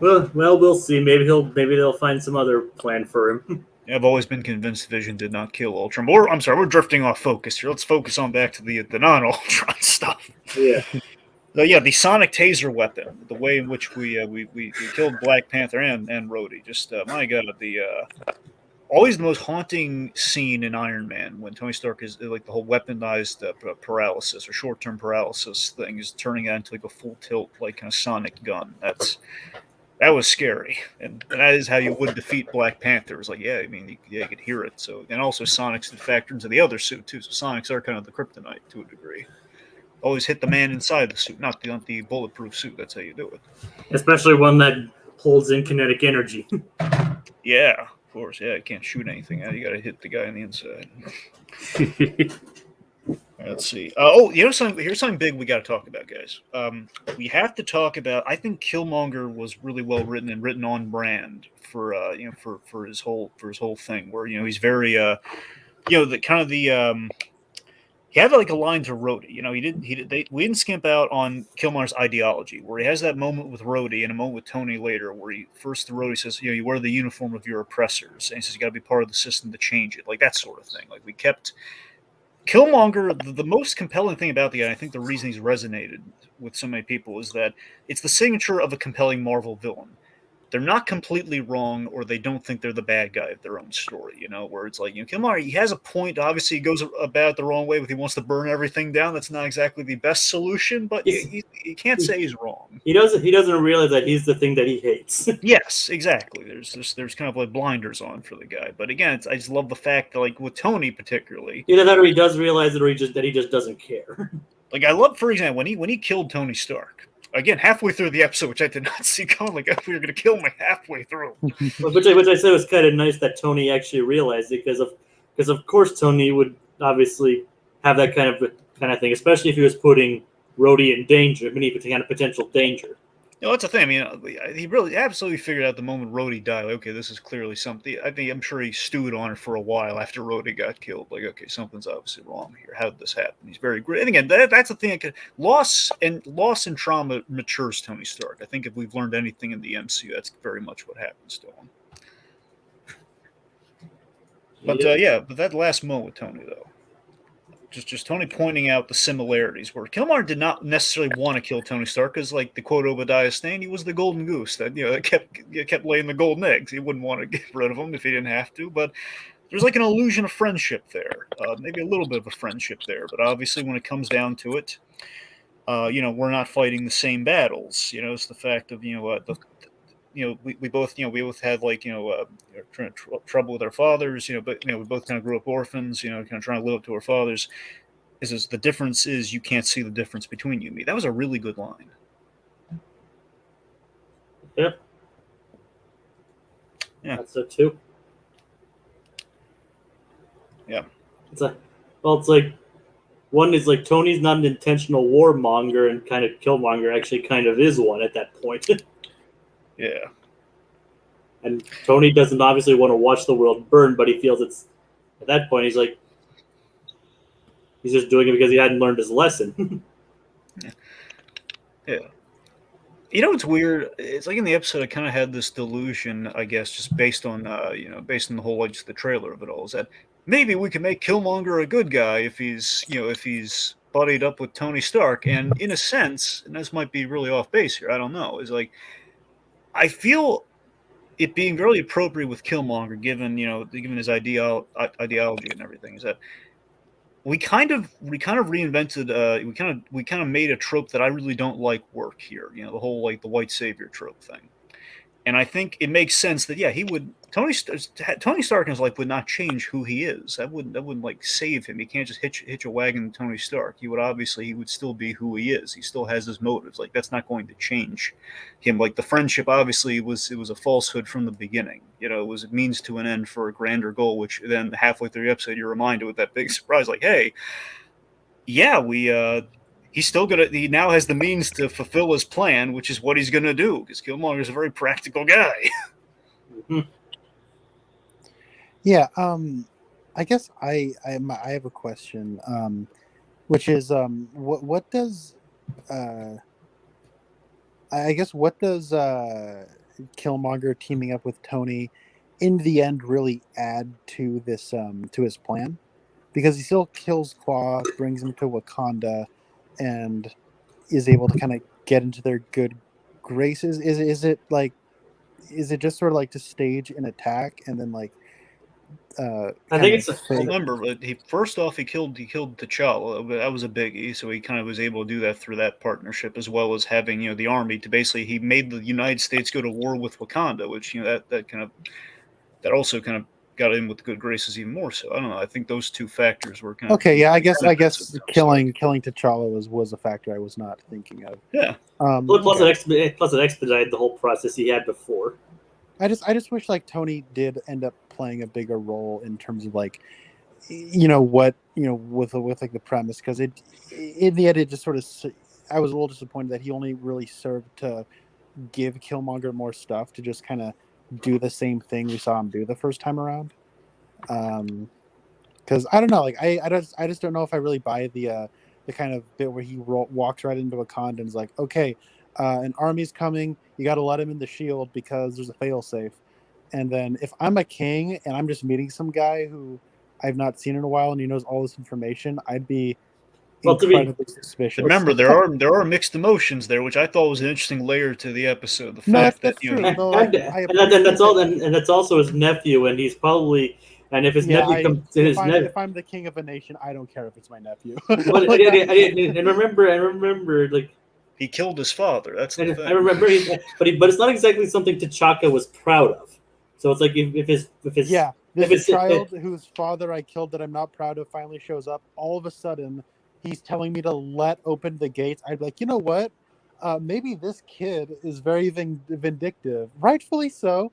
S1: Well, we'll see. Maybe they'll find some other plan for him.
S2: I've always been convinced Vision did not kill Ultron. I'm sorry, we're drifting off focus here. Let's focus on back to the non-Ultron stuff.
S1: Yeah.
S2: The sonic taser weapon, the way in which we killed Black Panther and Rhodey. Just my God, always the most haunting scene in Iron Man when Tony Stark is like the whole weaponized paralysis or short-term paralysis thing is turning out into like a full tilt like kind of sonic gun. That was scary, and that is how you would defeat Black Panther. It's like, yeah, I mean, you could hear it. So, and also Sonics factor into the other suit too. So Sonics are kind of the kryptonite to a degree. Always hit the man inside the suit, not the bulletproof suit. That's how you do it.
S1: Especially one that holds in kinetic energy.
S2: Yeah, of course. Yeah, you can't shoot anything out. You got to hit the guy on the inside. Let's see. Here's something big we got to talk about, guys. We have to talk about. I think Killmonger was really well written and written on brand for his whole thing. Where he's very he had like a line to Rhodey. We didn't skimp out on Killmonger's ideology, where he has that moment with Rhodey and a moment with Tony later, where he first to Rhodey says, you wear the uniform of your oppressors, and he says you got to be part of the system to change it, like that sort of thing. Like we kept. Killmonger, the most compelling thing about the guy, I think the reason he's resonated with so many people is that it's the signature of a compelling Marvel villain. They're not completely wrong, or they don't think they're the bad guy of their own story, where it's like, Killmonger, he has a point. Obviously, he goes about it the wrong way, but he wants to burn everything down. That's not exactly the best solution, but you can't say he's wrong.
S1: He doesn't realize that he's the thing that he hates.
S2: Yes, exactly. There's kind of like blinders on for the guy. But again, I just love the fact that, like, with Tony particularly.
S1: Either that or he does realize it, or he just doesn't care.
S2: Like, I love, for example, when he killed Tony Stark. Again, halfway through the episode, which I did not see coming, like we were going to kill me halfway through.
S1: which I said was kind of nice that Tony actually realized it, because of course Tony would obviously have that kind of thing, especially if he was putting Rhodey in danger, kind of potential danger.
S2: That's the thing. I mean, he really absolutely figured out the moment Rhodey died. Like, okay, this is clearly something. I'm sure he stewed on it for a while after Rhodey got killed. Like, okay, something's obviously wrong here. How did this happen? He's very great. And again, that's the thing. Loss and trauma matures Tony Stark. I think if we've learned anything in the MCU, that's very much what happens to him. But but that last moment with Tony though. Just Tony pointing out the similarities, where Killmonger did not necessarily want to kill Tony Stark, because, like the quote Obadiah Stane, he was the golden goose that kept laying the golden eggs. He wouldn't want to get rid of them if he didn't have to. But there's like an illusion of friendship there, maybe a little bit of a friendship there. But obviously, when it comes down to it, we're not fighting the same battles. It's the fact of we both had like trouble with our fathers, but we both kind of grew up orphans, kind of trying to live up to our fathers. Is the difference is you can't see the difference between you and me. That was a really good line.
S1: Yep.
S2: Yeah.
S1: That's so too.
S2: Yeah.
S1: It's like one is like Tony's not an intentional warmonger, and kind of Killmonger actually kind of is one at that point.
S2: Yeah.
S1: And Tony doesn't obviously want to watch the world burn, but he feels it's at that point he's like he's just doing it because he hadn't learned his lesson.
S2: Yeah. You know what's weird? It's like in the episode, I kind of had this delusion, I guess, just based on based on the whole just the trailer of it all, is that maybe we can make Killmonger a good guy if he's buddied up with Tony Stark. And in a sense, and this might be really off base here, I don't know, is like I feel it being really appropriate with Killmonger, given his ideology and everything, is that we kind of reinvented we kind of made a trope that I really don't like work here. The whole like the white savior trope thing. And I think it makes sense that he would Tony Stark in his life would not change who he is. That wouldn't like save him. He can't just hitch a wagon to Tony Stark. He would still be who he is. He still has his motives. Like that's not going to change him. Like the friendship obviously was a falsehood from the beginning. It was a means to an end for a grander goal, which then halfway through the episode you're reminded with that big surprise, like, hey, he now has the means to fulfill his plan, which is what he's gonna do, because Killmonger is a very practical guy.
S3: Yeah. I guess I have a question, which is what does I guess what does Killmonger teaming up with Tony in the end really add to this to his plan? Because he still kills Claw, brings him to Wakanda, and is able to kind of get into their good graces. Is it just sort of like to stage an attack and then like
S1: I think it's
S2: remember, first off he killed T'Challa. That was a biggie, so he kind of was able to do that through that partnership, as well as having the army to basically he made the United States go to war with Wakanda, which that also kind of got in with the good graces even more. So I don't know. I think those two factors were kind of
S3: okay. Yeah, I guess killing T'Challa was a factor I was not thinking of.
S2: Yeah.
S1: Plus it expedited the whole process he had before.
S3: I just wish like Tony did end up playing a bigger role in terms of like with like the premise, because it in the end it just sort of I was a little disappointed that he only really served to give Killmonger more stuff to just kind of do the same thing we saw him do the first time around. Because I don't know, like I just don't know if I really buy the kind of bit where he walks right into Wakanda and is like, okay, an army's coming, you got to let him in the shield because there's a failsafe. And then if I'm a king and I'm just meeting some guy who I've not seen in a while and he knows all this information, I'd be incredibly suspicious.
S2: Remember, there are mixed emotions there, which I thought was an interesting layer to the episode. The fact
S3: that's
S2: that
S3: true.
S1: And that's also his nephew, and he's probably. And if his nephew comes,
S3: if I'm the king of a nation, I don't care if it's my nephew.
S1: But I remember, like
S2: he killed his father. That's the thing.
S1: I remember, but it's not exactly something T'Chaka was proud of. So it's like if his
S3: child whose father I killed that I'm not proud of finally shows up, all of a sudden he's telling me to let open the gates. I'd be like, you know what? Maybe this kid is very vindictive, rightfully so.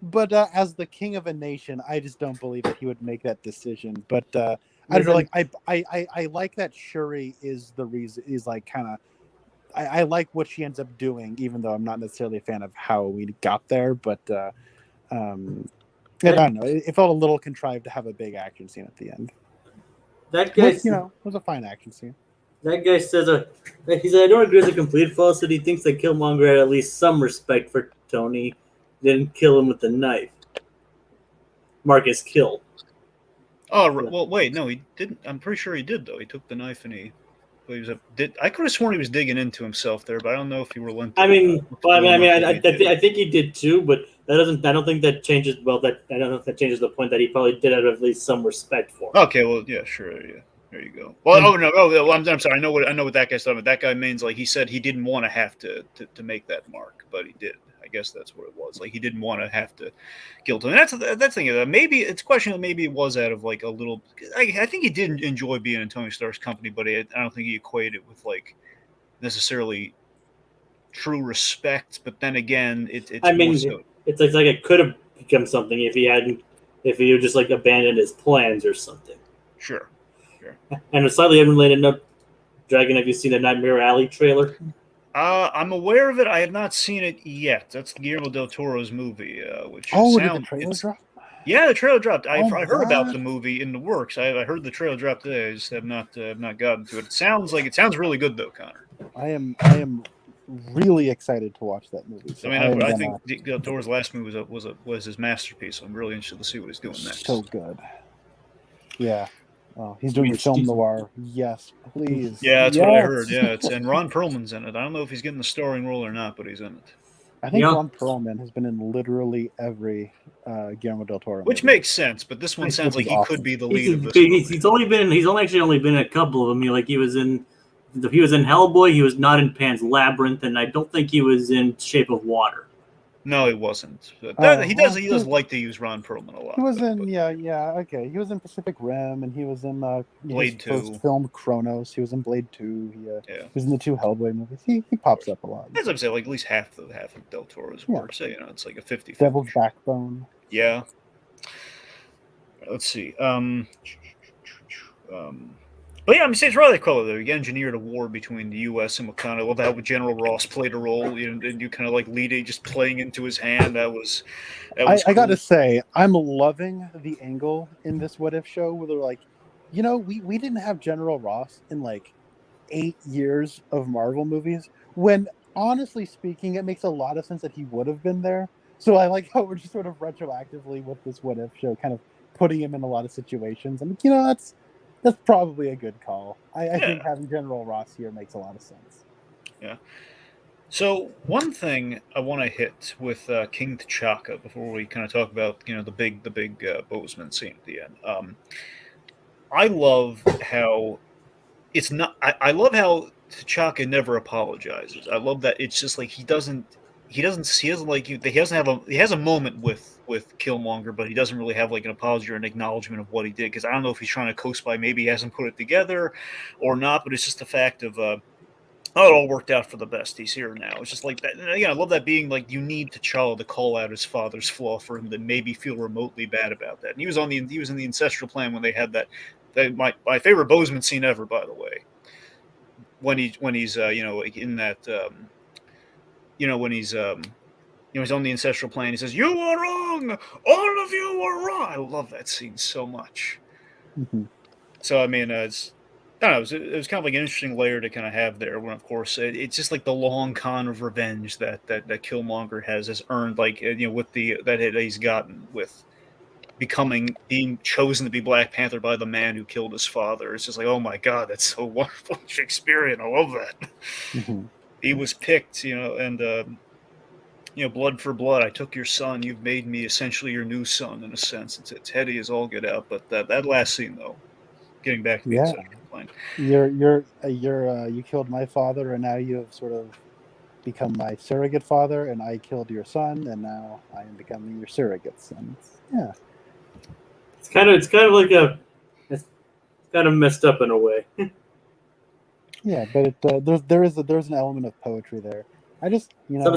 S3: But as the king of a nation, I just don't believe that he would make that decision. But I don't know, like I like that Shuri is the reason. Is like kind of I like what she ends up doing, even though I'm not necessarily a fan of how we got there. But I don't know. It felt a little contrived to have a big action scene at the end.
S1: That guy,
S3: was a fine action scene.
S1: That guy says, he said, I don't agree with the complete falsehood. He thinks that Killmonger had at least some respect for Tony. Didn't kill him with the knife. Marcus Kill.
S2: Oh, well, wait, no, he didn't. I'm pretty sure he did, though. He took the knife and I could have sworn he was digging into himself there, but I don't know if he relented.
S1: I think he did too, but that doesn't. I don't think that changes. Well, I don't know if that changes the point that he probably did have at least some respect for him.
S2: Okay, well, yeah, sure, yeah. There you go. Well, I'm sorry. I know what that guy's talking about. That guy means like he said he didn't want to have to make that mark, but he did. I guess that's what it was. Like he didn't want to have to guilt him. And that's the thing. Maybe it's questionable. Maybe it was out of like a little. I think he did enjoy being in Tony Stark's company, but I don't think he equated it with like necessarily true respect. But then again, it's.
S1: I mean, it's like it could have become something if he would just like abandoned his plans or something.
S2: Sure. Sure.
S1: And a slightly unrelated note, Dragon, have you seen the Nightmare Alley trailer?
S2: I'm aware of it. I have not seen it yet. That's Guillermo del Toro's movie, which
S3: Oh, did the
S2: sounds.
S3: trailer drop?
S2: Yeah, the trailer dropped. I
S3: Oh my
S2: heard about
S3: God.
S2: the movie in the works. I heard the trailer drop today. I just have not gotten to it. It sounds really good though, Connor.
S3: I am really excited to watch that movie. So
S2: I mean,
S3: I am
S2: I
S3: gonna.
S2: think Del Toro's last movie was his masterpiece. So I'm really interested to see what he's doing next.
S3: So good. Yeah. Oh, he's
S1: I
S3: doing
S1: mean,
S3: film noir. Yes, please.
S2: Yeah, that's
S3: yes.
S2: what I heard. Yeah, and Ron Perlman's in it. I don't know if he's getting the starring role or not, but he's in it.
S3: I think
S1: Yeah.
S3: Ron Perlman has been in literally every Guillermo del Toro
S2: Which
S3: movie.
S2: makes sense, but this one sounds like
S3: is
S2: he
S3: awesome.
S2: could be the lead of this movie.
S1: He's only been in a couple of them. He was in Hellboy. He was not in Pan's Labyrinth, and I don't think he was in Shape of Water.
S2: No, he wasn't. He
S3: well,
S2: does like to use Ron Perlman a lot.
S3: He was
S2: but-
S3: in
S2: but-
S3: okay. He was in Pacific Rim, and he was in
S2: Blade
S3: his
S2: 2.
S3: first film Chronos. He was in Blade 2. He
S2: Yeah.
S3: was in the 2 Hellboy movies. He pops up a lot.
S2: As I'm saying, like at least half of Del Toro's
S3: Yeah.
S2: work. So it's like a 50-50.
S3: Devil's Backbone.
S2: Yeah. Let's see. But yeah, I mean, it's rather cool though. You engineered a war between the U.S. and Wakanda. I love how General Ross played a role, and you kind of like leading, just playing into his hand. That was
S3: I
S2: cool.
S3: gotta say, I'm loving the angle in this What If show where they're like, we didn't have General Ross in like 8 years of Marvel movies. When honestly speaking, it makes a lot of sense that he would have been there. So I like how we're just sort of retroactively with this What If show, kind of putting him in a lot of situations. And that's probably a good call. I think having General Ross here makes a lot of sense.
S2: Yeah. So one thing I want to hit with King T'Chaka before we kind of talk about the big Bozeman scene at the end. I love how it's not. I love how T'Chaka never apologizes. I love that it's just like he doesn't like he has a moment with Killmonger, but he doesn't really have like an apology or an acknowledgement of what he did, because I don't know if he's trying to coast by, maybe he hasn't put it together or not, but it's just the fact of it all worked out for the best. He's here now. It's just like that. And again, I love that being like, you need T'Challa to call out his father's flaw for him to maybe feel remotely bad about that. And he was in the ancestral plan when they had that my favorite Bozeman scene ever, by the way. When he's in that when he's he's on the ancestral plane, he says, "You are wrong, all of you are wrong." I love that scene so much.
S3: Mm-hmm.
S2: So I mean, I don't know, it was kind of like an interesting layer to kind of have there. When of course it's just like the long con of revenge that Killmonger has earned, like with that he's gotten with being chosen to be Black Panther by the man who killed his father. It's just like, oh my God, that's so wonderful, Shakespearean. I love that.
S3: Mm-hmm.
S2: He was picked, and blood for blood. I took your son. You've made me essentially your new son, in a sense. It's heady as all get out. But that last scene, though, getting back to the ancestral plane.
S3: You killed my father, and now you have sort of become my surrogate father, and I killed your son, and now I am becoming your surrogate son. Yeah.
S1: It's kind of kind of messed up in a way.
S3: Yeah, but there's an element of poetry there. I just
S1: And I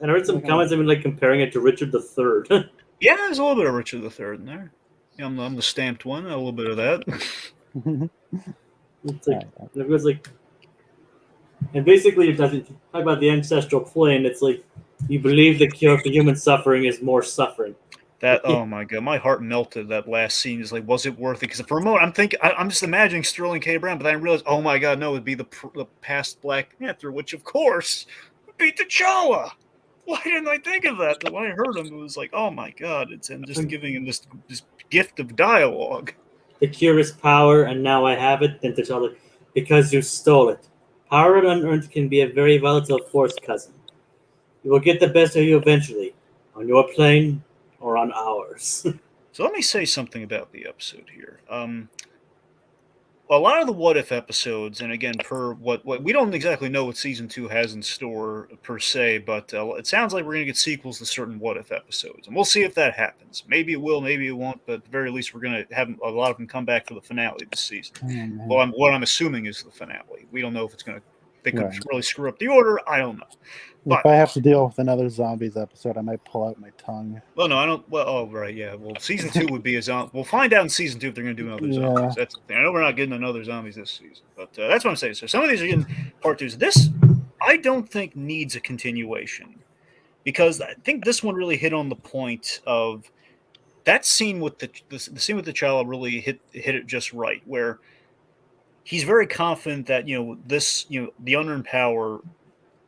S1: read some comments even like comparing it to Richard III.
S2: Yeah, there's a little bit of Richard III in there. Yeah, I'm the stamped one. A little bit of that.
S1: It's like, it was like, and basically it doesn't talk about the ancestral plane. It's like, you believe the cure for human suffering is more suffering.
S2: Oh my God, my heart melted. That last scene is like, was it worth it? Because for a moment, I'm just imagining Sterling K. Brown, but then I realized, oh my God, no, it'd be the past Black Panther, which of course would be T'Challa. Why didn't I think of that? But when I heard him, it was like, oh my God, and just giving him this gift of dialogue.
S1: The cure is power, and now I have it. Then T'Challa, because you stole it. Power unearned can be a very volatile force, cousin. You will get the best of you eventually, on your plane or on ours.
S2: So let me say something about the episode here. A lot of the What If episodes, and again, per what we don't exactly know what season 2 has in store per se, but it sounds like we're going to get sequels to certain What If episodes, and we'll see if that happens. Maybe it will, maybe it won't, but at the very least, we're going to have a lot of them come back for the finale this season. Well, what I'm assuming is the finale. We don't know if it's going to they could
S3: Right.
S2: really screw up the order. I don't know.
S3: If I have to deal with another zombies episode, I might pull out my tongue.
S2: Well, no, I don't. Well, oh, right, yeah. Well, season 2 would be a zombie. We'll find out in season 2 if they're going to do another zombies. That's the thing. I know we're not getting another zombies this season, but that's what I'm saying. So some of these are getting part 2s. This, I don't think needs a continuation, because I think this one really hit on the point of that scene with the scene with the child really hit it just right, where he's very confident that the unearned power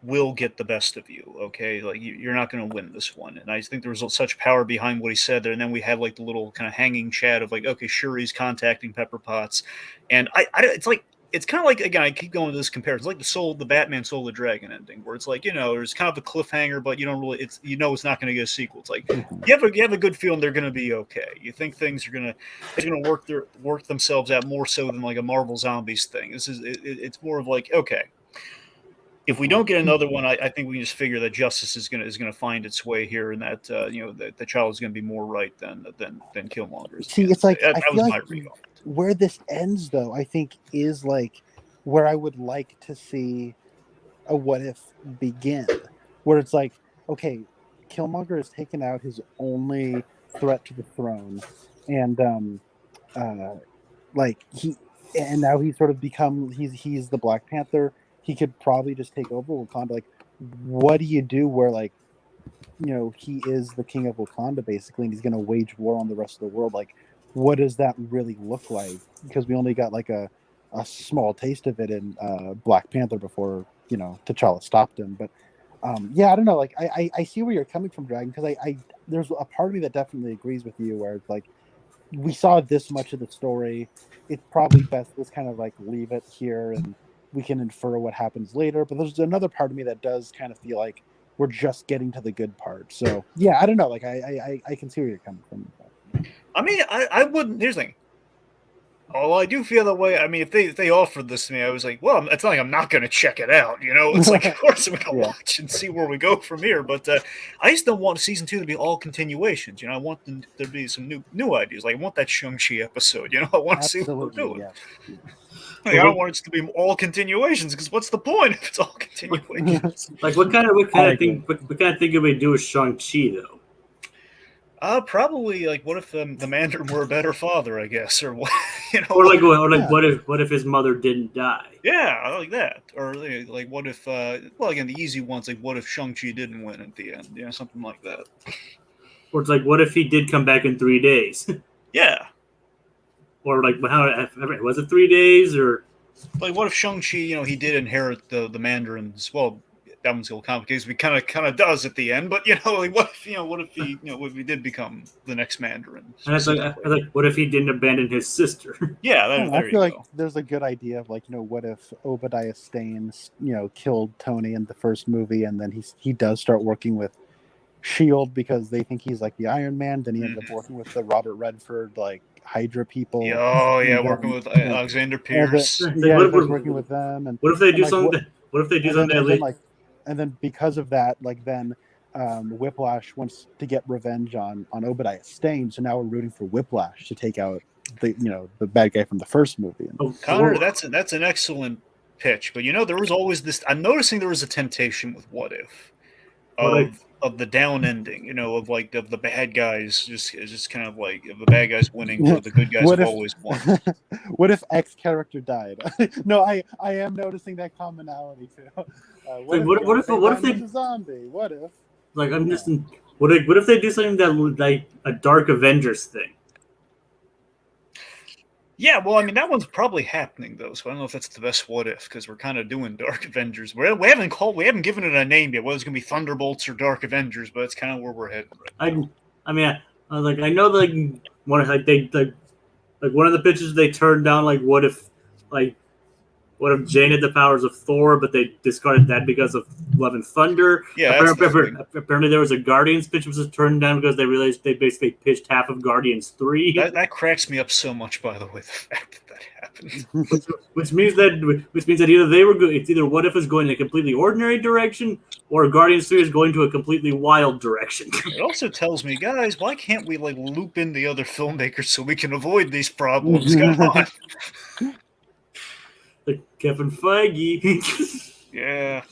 S2: will get the best of you. Okay, like you're not going to win this one. And I think there was such power behind what he said there. And then we had like the little kind of hanging chat of like, okay, sure, he's contacting Pepper Potts, and it's like it's kind of like, again, I keep going to this comparison. It's like the Batman Soul of the Dragon ending, where it's like, there's kind of a cliffhanger, but you don't really, it's not going to get a sequel. It's like you have a good feeling they're going to be okay. You think things are going to work themselves out more so than like a Marvel Zombies thing. It's more of like, okay, if we don't get another one, I think we can just figure that justice is gonna find its way here, and that that the child is gonna be more right than Killmonger.
S3: See, it's like I feel like where this ends, though, I think is like where I would like to see a what if begin, where it's like, okay, Killmonger has taken out his only threat to the throne, and now he's sort of become he's the Black Panther. He could probably just take over Wakanda. Like, what do you do where, like, he is the king of Wakanda, basically, and he's going to wage war on the rest of the world? Like, what does that really look like? Because we only got, like, a small taste of it in Black Panther before, T'Challa stopped him. But, I don't know. Like, I see where you're coming from, Dragon, because there's a part of me that definitely agrees with you, where it's like, we saw this much of the story. It's probably best to just kind of, like, leave it here and we can infer what happens later. But there's another part of me that does kind of feel like we're just getting to the good part. So I don't know. Like I can see where you're coming from.
S2: I mean, I wouldn't. Here's the thing. Oh, I do feel that way. I mean, if they offered this to me, I was like, well, it's not like I'm not going to check it out. It's like, of course I'm going to watch and see where we go from here. But I just don't want season 2 to be all continuations. I want there to be some new ideas. Like, I want that Shang-Chi episode. I want to see what we're doing. Yeah. I don't want it to be all continuations, because what's the point if it's all continuations?
S1: Like, what kind of thing would we do with Shang-Chi, though?
S2: Probably like, what if the Mandarin were a better father, I guess, or what,
S1: what if his mother didn't die?
S2: Yeah, I like that. Or like, what if, again, the easy ones, like, what if Shang-Chi didn't win at the end? Something like that.
S1: Or it's like, what if he did come back in 3 days?
S2: Yeah.
S1: Or like, how was it 3 days? Or
S2: like, what if Shang-Chi, he did inherit the Mandarins? Well, that one's a little complicated. We kind of does at the end, but like, what if he did become the next Mandarin?
S1: And it's like, what if he didn't abandon his sister?
S2: Yeah,
S3: I feel like there's a good idea of, like, what if Obadiah Stane, killed Tony in the first movie, and then he does start working with Shield because they think he's like the Iron Man. Then he ends up working with the Robert Redford, like, Hydra people.
S2: Working with Alexander Pierce.
S3: Working with them. And
S1: what if they do something? What if they do something?
S3: And then because of that, like, then Whiplash wants to get revenge on Obadiah Stane. So now we're rooting for Whiplash to take out the bad guy from the first movie.
S2: Connor, that's an excellent pitch. But there was always this. I'm noticing there was a temptation with What If of the down ending, of like the bad guys just kind of like the bad guys winning, or the good guys have always won.
S3: What if X character died? No, I am noticing that commonality too. What if they zombie? What if?
S1: Like, I'm just. What if they do something that like a Dark Avengers thing?
S2: Yeah, well, I mean, that one's probably happening, though, so I don't know if that's the best what if, because we're kind of doing Dark Avengers. We haven't given it a name yet, whether it's going to be Thunderbolts or Dark Avengers, but it's kind of where we're heading right now.
S1: I know, like, one of the pitches they turned down, like, what if Jane had the powers of Thor, but they discarded that because of Love and Thunder?
S2: Yeah,
S1: apparently there was a Guardians pitch which was turned down because they realized they basically pitched half of Guardians 3.
S2: That cracks me up so much, by the way, the fact that happened.
S1: which means that either they were good. It's either What If is going in a completely ordinary direction, or Guardians 3 is going to a completely wild direction.
S2: It also tells me, guys, why can't we like loop in the other filmmakers so we can avoid these problems? Come on.
S1: Like Kevin Feige.
S2: Yeah.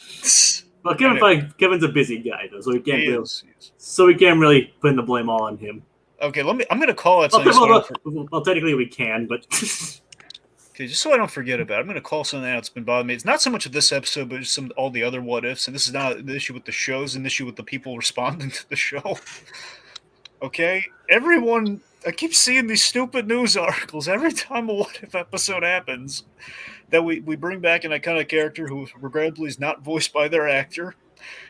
S1: Well, Kevin's a busy guy though, so we can't
S2: He
S1: really,
S2: is. He is.
S1: so we can't really put the blame all on him.
S2: Okay, I'm gonna call it
S1: Okay,
S2: something.
S1: well, technically we can, but
S2: Okay, just so I don't forget about it, I'm going to call something out that's been bothering me. It's not so much of this episode, but just all the other what ifs. And this is not the issue with the shows, an issue with the people responding to the show. Okay, everyone. I keep seeing these stupid news articles every time a what if episode happens that we bring back an iconic character who regrettably is not voiced by their actor.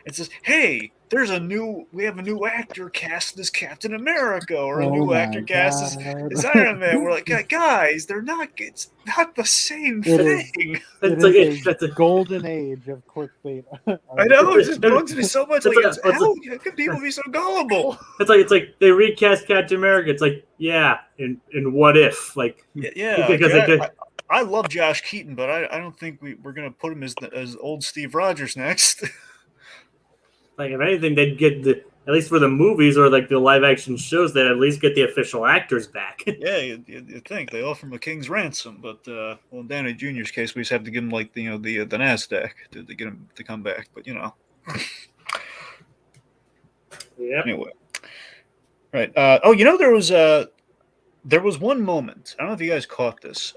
S2: It says, "Hey, we have a new actor cast as Captain America, or a
S3: Oh
S2: new
S3: my
S2: actor cast
S3: god.
S2: as Iron Man." We're like, guys, they're not. It's not the same
S3: It is.
S2: thing.
S3: It is a golden age of clickbait.
S2: I know it just bugs me so much. Like, how can people be so gullible?
S1: It's like they recast Captain America. It's like, yeah, in what if, like,
S2: Yeah.
S1: because they did.
S2: I love Josh Keaton, but I don't think we're gonna put him as old Steve Rogers next.
S1: Like, if anything, they'd get at least for the movies or like the live action shows, they'd at least get the official actors back.
S2: Yeah, you think they offer him a king's ransom, but well, in Downey Jr.'s case, we just have to give him like the Nasdaq to get him to come back. But
S1: Yep.
S2: Anyway, right. Oh, there was one moment. I don't know if you guys caught this.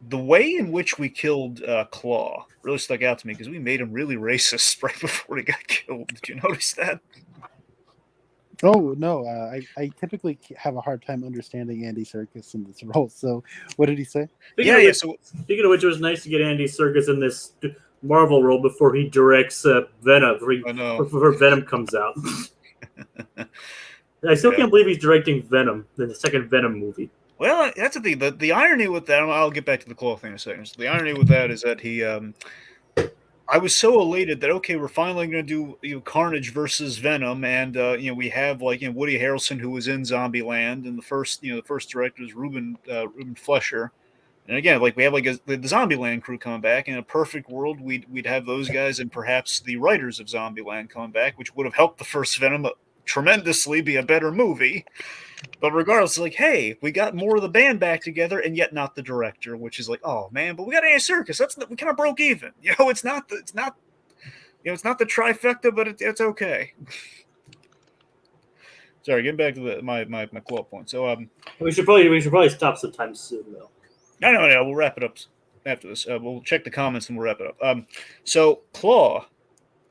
S2: The way in which we killed Claw really stuck out to me because we made him really racist right before he got killed. Did you notice that?
S3: Oh no, I typically have a hard time understanding Andy Serkis in this role. So, what did he say?
S1: Speaking of which, it was nice to get Andy Serkis in this Marvel role before he directs Venom. Before Venom comes out. I still can't believe he's directing Venom, the second Venom movie.
S2: Well, that's the thing. The irony with that, I'll get back to the Claw thing in a second. So the irony with that is that he, I was so elated that okay, we're finally going to do Carnage versus Venom, and we have Woody Harrelson who was in Zombieland, and the first director is Ruben Flesher, and again we have the Zombieland crew coming back. In a perfect world, we'd have those guys and perhaps the writers of Zombieland coming back, which would have helped the first Venom tremendously be a better movie. But regardless, like, hey, we got more of the band back together, and yet not the director, which is like, oh man, but we got Andy Serkis. We kind of broke even. It's not the trifecta, but it's okay. Sorry, getting back to my Claw point. So
S1: we should probably stop sometime soon though.
S2: No, we'll wrap it up after this. We'll check the comments and we'll wrap it up. So Claw.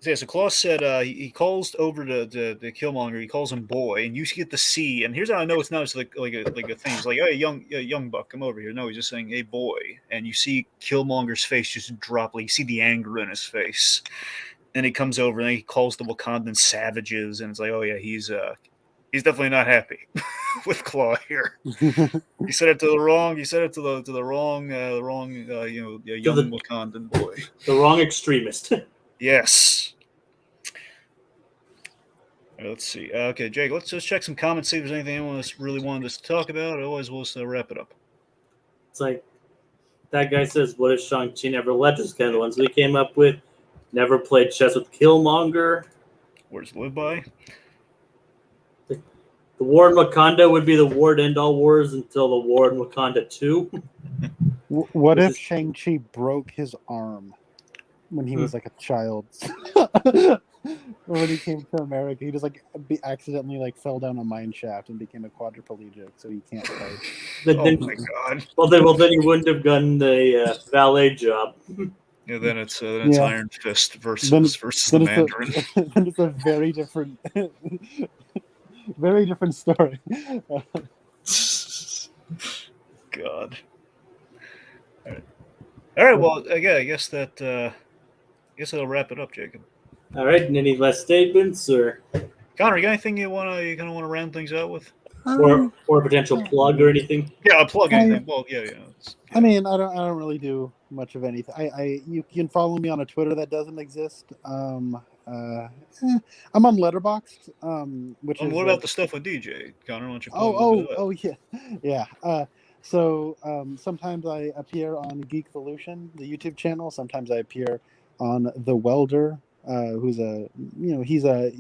S2: Yeah, so Claw said he calls over to Killmonger. He calls him boy, and you get the C. And here's how I know it's not just like a thing. He's like, hey, young buck, come over here. No, he's just saying, hey, boy. And you see Killmonger's face just drop. Like you see the anger in his face. And he comes over and he calls the Wakandan savages, and it's like, oh yeah, he's definitely not happy with Claw here. He said it to the wrong. He said it to the wrong young Wakandan boy.
S1: The wrong extremist.
S2: Yes. Let's see. Okay, Jake, let's just check some comments, see if there's anything anyone really wanted us to talk about. Otherwise, we'll just wrap it up.
S1: It's like that guy says, what if Shang-Chi never left? Just kind of the ones we came up with. Never played chess with Killmonger.
S2: Words to live by.
S1: The war in Wakanda would be the war to end all wars until the war in Wakanda 2.
S3: What if Shang-Chi broke his arm when he was like a child? When he came to America, he just accidentally fell down a mine shaft and became a quadriplegic, so he can't fight.
S2: Oh my god!
S1: Well, then he wouldn't have gotten the valet job.
S2: Yeah, then it's Iron Fist versus the Mandarin.
S3: Then it's a very different, very different story.
S2: God. All right. Well, I guess that'll wrap it up, Jacob.
S1: All right. And any last statements, or
S2: Connor, you got anything you kind of want to round things out with,
S1: or a potential plug or anything?
S2: Yeah, a plug anything. Well, yeah.
S3: I mean, I don't really do much of anything. You can follow me on a Twitter that doesn't exist. I'm on Letterboxd. Which is
S2: what about the stuff with DJ Connor? Why don't you plug
S3: yeah. So sometimes I appear on Geekvolution, the YouTube channel. Sometimes I appear on The Welder, who's he's a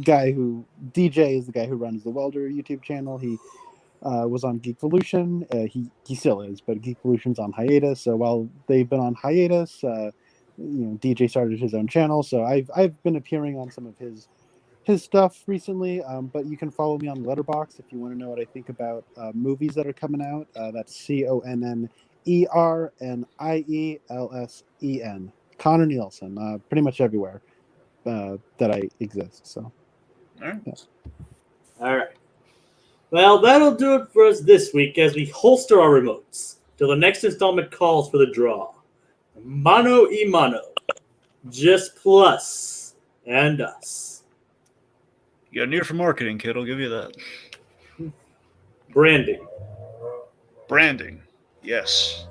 S3: guy who DJ is the guy who runs The Welder YouTube channel. He was on Geekvolution. He still is, but Geekvolution's on hiatus. So while they've been on hiatus, DJ started his own channel, so I've been appearing on some of his stuff recently. But you can follow me on Letterboxd if you want to know what I think about movies that are coming out. That's ConnerNielsen. Connor Nielsen. Pretty much everywhere that I exist. So.
S2: All right.
S3: Yeah.
S1: All right. Well, that'll do it for us this week as we holster our remotes till the next installment calls for the draw. Mano y mano. Just Plus and Us.
S2: You got an ear for marketing, kid. I'll give you that.
S1: Branding.
S2: Branding. Yes.